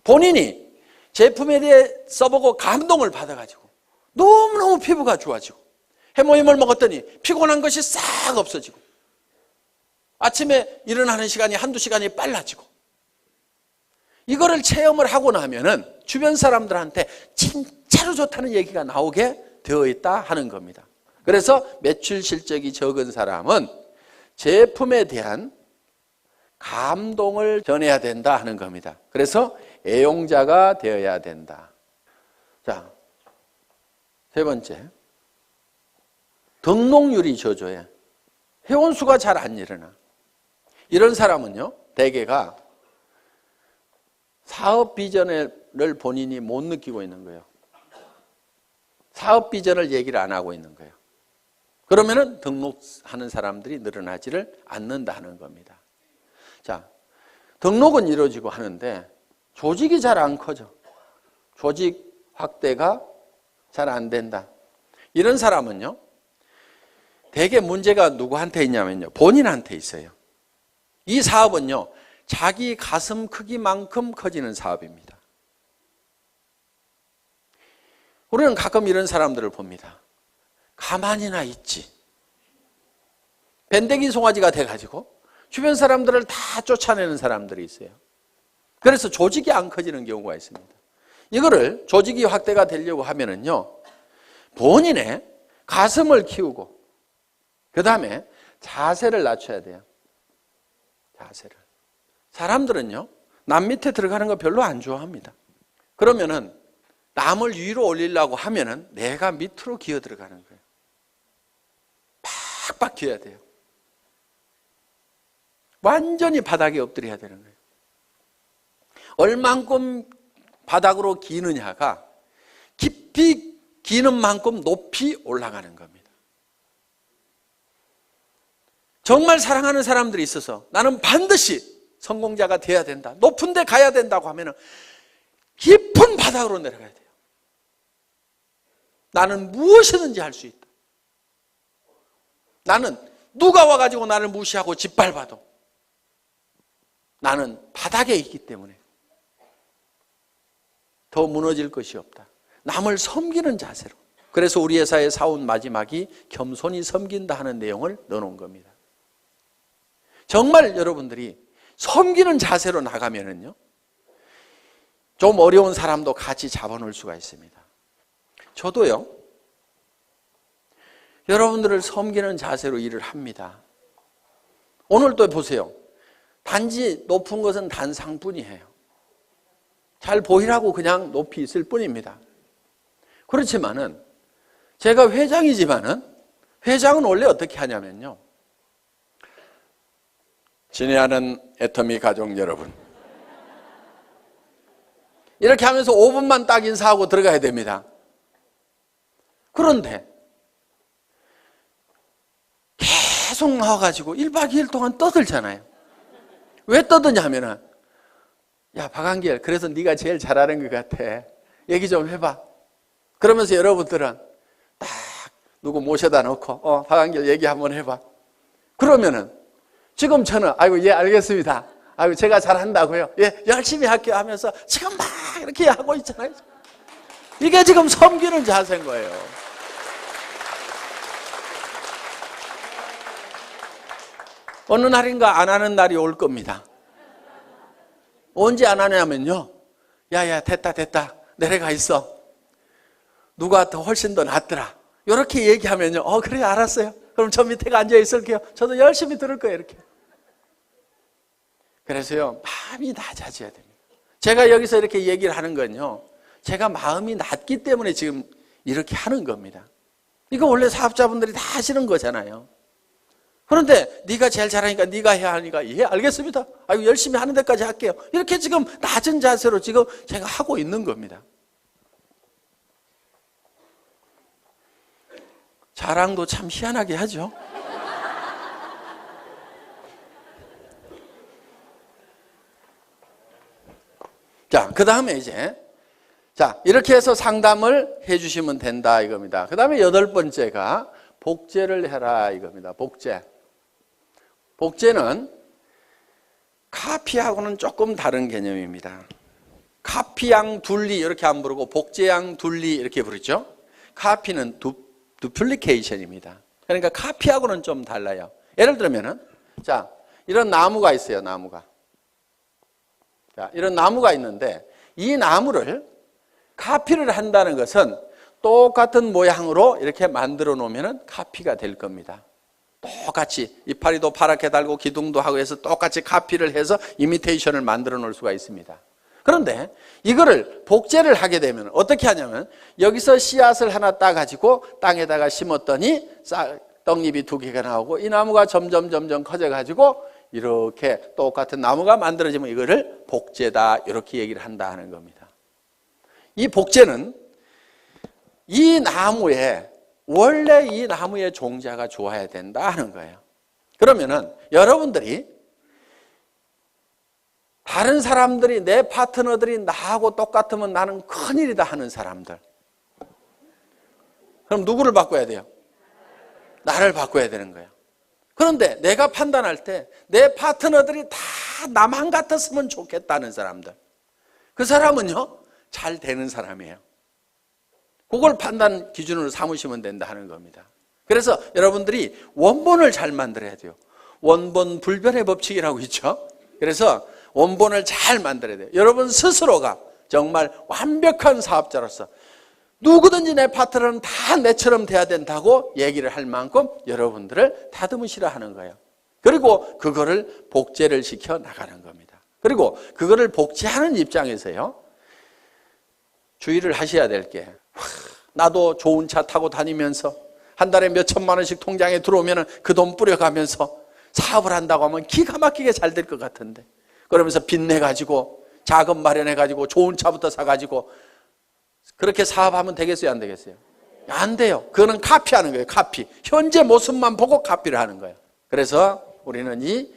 본인이 제품에 대해 써보고 감동을 받아가지고 너무너무 피부가 좋아지고 해모임을 먹었더니 피곤한 것이 싹 없어지고 아침에 일어나는 시간이 한두 시간이 빨라지고, 이거를 체험을 하고 나면은 주변 사람들한테 진짜로 좋다는 얘기가 나오게 되어 있다 하는 겁니다. 그래서 매출 실적이 적은 사람은 제품에 대한 감동을 전해야 된다 하는 겁니다. 그래서 애용자가 되어야 된다. 자, 세 번째, 등록률이 저조해. 회원수가 잘 안 일어나. 이런 사람은요, 대개가 사업 비전을 본인이 못 느끼고 있는 거예요. 사업 비전을 얘기를 안 하고 있는 거예요. 그러면은 등록하는 사람들이 늘어나지를 않는다는 겁니다. 자, 등록은 이루어지고 하는데 조직이 잘 안 커져. 조직 확대가 잘 안 된다. 이런 사람은요, 대개 문제가 누구한테 있냐면요, 본인한테 있어요. 이 사업은요, 자기 가슴 크기만큼 커지는 사업입니다. 우리는 가끔 이런 사람들을 봅니다. 가만히나 있지. 밴댕이 송아지가 돼가지고 주변 사람들을 다 쫓아내는 사람들이 있어요. 그래서 조직이 안 커지는 경우가 있습니다. 이거를 조직이 확대가 되려고 하면은요, 본인의 가슴을 키우고 그 다음에 자세를 낮춰야 돼요. 자세를. 사람들은요, 남 밑에 들어가는 거 별로 안 좋아합니다. 그러면은 남을 위로 올리려고 하면은 내가 밑으로 기어 들어가는 거예요. 팍팍 기어야 돼요. 완전히 바닥에 엎드려야 되는 거예요. 얼만큼 바닥으로 기느냐가 깊이 기는 만큼 높이 올라가는 겁니다. 정말 사랑하는 사람들이 있어서 나는 반드시 성공자가 돼야 된다, 높은 데 가야 된다고 하면 깊은 바닥으로 내려가야 돼요. 나는 무엇이든지 할 수 있다. 나는 누가 와가지고 나를 무시하고 짓밟아도 나는 바닥에 있기 때문에 더 무너질 것이 없다. 남을 섬기는 자세로. 그래서 우리 회사의 사원 마지막이 겸손히 섬긴다 하는 내용을 넣어놓은 겁니다. 정말 여러분들이 섬기는 자세로 나가면은요, 좀 어려운 사람도 같이 잡아놓을 수가 있습니다. 저도요, 여러분들을 섬기는 자세로 일을 합니다. 오늘도 보세요. 단지 높은 것은 단상뿐이에요. 잘 보이라고 그냥 높이 있을 뿐입니다. 그렇지만은 제가 회장이지만은 회장은 원래 어떻게 하냐면요, 친애하는 애터미 가족 여러분, 이렇게 하면서 5분만 딱 인사하고 들어가야 됩니다. 그런데 계속 나와가지고 1박 2일 동안 떠들잖아요. 왜 떠드냐면은, 야 박한길, 그래서 네가 제일 잘하는 것 같아, 얘기 좀 해봐. 그러면서 여러분들은 딱 누구 모셔다 놓고 박한길 얘기 한번 해봐. 그러면은 지금 저는 아이고 예 알겠습니다, 아이고 제가 잘한다고요, 예 열심히 할게요 하면서 지금 막 이렇게 하고 있잖아요. 이게 지금 섬기는 자세인 거예요. 어느 날인가 안 하는 날이 올 겁니다. 언제 안 하냐면요, 야야 됐다 내려가 있어, 누가 더 훨씬 더 낫더라, 이렇게 얘기하면요, 그래 알았어요, 그럼 저 밑에 앉아 있을게요, 저도 열심히 들을 거예요, 이렇게. 그래서요, 마음이 낮아져야 됩니다. 제가 여기서 이렇게 얘기를 하는 건요, 제가 마음이 낮기 때문에 지금 이렇게 하는 겁니다. 이거 원래 사업자분들이 다 하시는 거잖아요. 그런데 네가 제일 잘하니까 네가 해야 하니까 예 알겠습니다. 아이고 열심히 하는 데까지 할게요. 이렇게 지금 낮은 자세로 지금 제가 하고 있는 겁니다. 자랑도 참 희한하게 하죠. 자, 그 다음에 이제 자 이렇게 해서 상담을 해주시면 된다 이겁니다. 그 다음에 8번째가 복제를 해라 이겁니다. 복제는 카피하고는 조금 다른 개념입니다. 카피양 둘리 이렇게 안 부르고 복제양 둘리 이렇게 부르죠. 카피는 두플리케이션입니다. 그러니까 카피하고는 좀 달라요. 예를 들면은 자 이런 나무가 있어요. 자, 이런 나무가 있는데 이 나무를 카피를 한다는 것은 똑같은 모양으로 이렇게 만들어 놓으면 카피가 될 겁니다. 똑같이 이파리도 파랗게 달고 기둥도 하고 해서 똑같이 카피를 해서 이미테이션을 만들어 놓을 수가 있습니다. 그런데 이거를 복제를 하게 되면 어떻게 하냐면 여기서 씨앗을 하나 따가지고 땅에다가 심었더니 떡잎이 2개가 나오고 이 나무가 점점 커져가지고 이렇게 똑같은 나무가 만들어지면 이거를 복제다 이렇게 얘기를 한다 하는 겁니다. 이 복제는 이 나무에 원래 이 나무의 종자가 좋아야 된다 하는 거예요. 그러면은 여러분들이 다른 사람들이 내 파트너들이 나하고 똑같으면 나는 큰일이다 하는 사람들, 그럼 누구를 바꿔야 돼요? 나를 바꿔야 되는 거예요. 그런데 내가 판단할 때 내 파트너들이 다 나만 같았으면 좋겠다는 사람들, 그 사람은요 잘 되는 사람이에요. 그걸 판단 기준으로 삼으시면 된다 하는 겁니다. 그래서 여러분들이 원본을 잘 만들어야 돼요. 원본 불변의 법칙이라고 있죠. 그래서 원본을 잘 만들어야 돼요. 여러분 스스로가 정말 완벽한 사업자로서 누구든지 내 파트너는 다 내처럼 돼야 된다고 얘기를 할 만큼 여러분들을 다듬으시라 하는 거예요. 그리고 그거를 복제를 시켜 나가는 겁니다. 그리고 그거를 복제하는 입장에서요 주의를 하셔야 될 게, 나도 좋은 차 타고 다니면서 한 달에 몇 천만 원씩 통장에 들어오면 그 돈 뿌려가면서 사업을 한다고 하면 기가 막히게 잘 될 것 같은데, 그러면서 빚내가지고 자금 마련해가지고 좋은 차부터 사가지고 그렇게 사업하면 되겠어요? 안 되겠어요? 안 돼요. 그거는 카피하는 거예요. 카피. 현재 모습만 보고 카피를 하는 거예요. 그래서 우리는 이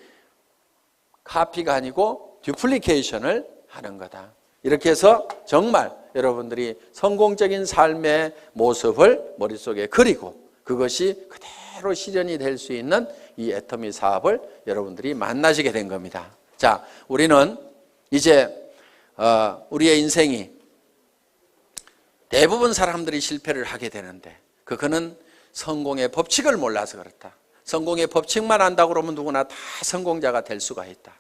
카피가 아니고 듀플리케이션을 하는 거다. 이렇게 해서 정말 여러분들이 성공적인 삶의 모습을 머릿속에 그리고 그것이 그대로 실현이 될 수 있는 이 애터미 사업을 여러분들이 만나시게 된 겁니다. 자, 우리는 이제 우리의 인생이 대부분 사람들이 실패를 하게 되는데 그거는 성공의 법칙을 몰라서 그렇다. 성공의 법칙만 안다고 그러면 누구나 다 성공자가 될 수가 있다.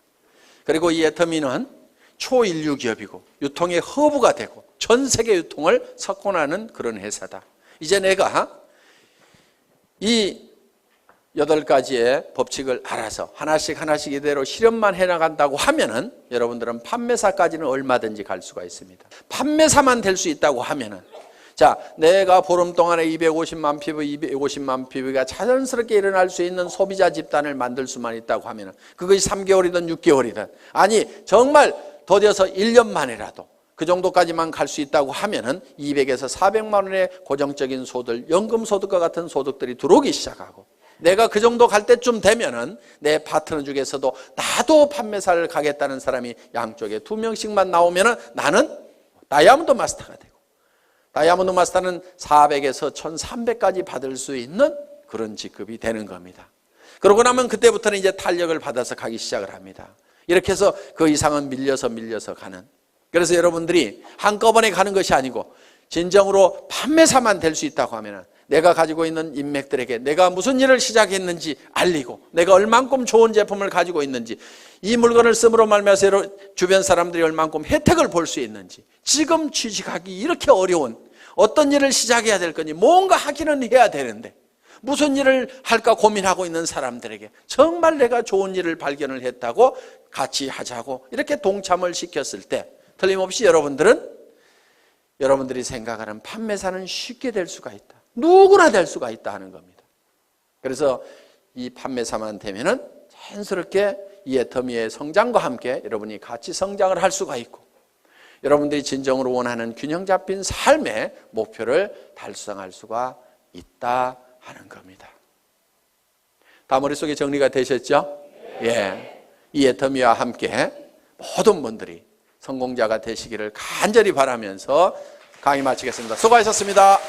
그리고 이 애터미는 초인류 기업이고 유통의 허브가 되고 전 세계 유통을 석권하는 그런 회사다. 이제 내가 이 8가지의 법칙을 알아서 하나씩 이대로 실현만 해나간다고 하면은 여러분들은 판매사까지는 얼마든지 갈 수가 있습니다. 판매사만 될 수 있다고 하면은, 자, 내가 보름 동안에 250만 피부, 250만 피부가 자연스럽게 일어날 수 있는 소비자 집단을 만들 수만 있다고 하면은 그것이 3개월이든 6개월이든, 아니 정말 더뎌서 1년 만이라도 그 정도까지만 갈 수 있다고 하면은 200에서 400만 원의 고정적인 소득, 연금소득과 같은 소득들이 들어오기 시작하고, 내가 그 정도 갈 때쯤 되면은 내 파트너 중에서도 나도 판매사를 가겠다는 사람이 양쪽에 2명씩만 나오면은 나는 다이아몬드 마스터가 되고, 다이아몬드 마스터는 400에서 1300까지 받을 수 있는 그런 직급이 되는 겁니다. 그러고 나면 그때부터는 이제 탄력을 받아서 가기 시작을 합니다. 이렇게 해서 그 이상은 밀려서 가는. 그래서 여러분들이 한꺼번에 가는 것이 아니고 진정으로 판매사만 될 수 있다고 하면은 내가 가지고 있는 인맥들에게 내가 무슨 일을 시작했는지 알리고, 내가 얼만큼 좋은 제품을 가지고 있는지, 이 물건을 씀으로 말미암아서 주변 사람들이 얼만큼 혜택을 볼 수 있는지, 지금 취직하기 이렇게 어려운 어떤 일을 시작해야 될 거니 뭔가 하기는 해야 되는데 무슨 일을 할까 고민하고 있는 사람들에게 정말 내가 좋은 일을 발견을 했다고 같이 하자고 이렇게 동참을 시켰을 때 틀림없이 여러분들이 생각하는 판매사는 쉽게 될 수가 있다. 누구나 될 수가 있다 하는 겁니다. 그래서 이 판매사만 되면은 자연스럽게 이 애터미의 성장과 함께 여러분이 같이 성장을 할 수가 있고, 여러분들이 진정으로 원하는 균형 잡힌 삶의 목표를 달성할 수가 있다 하는 겁니다. 다 머릿속에 정리가 되셨죠? 예. 이 애터미와 함께 모든 분들이 성공자가 되시기를 간절히 바라면서 강의 마치겠습니다. 수고하셨습니다.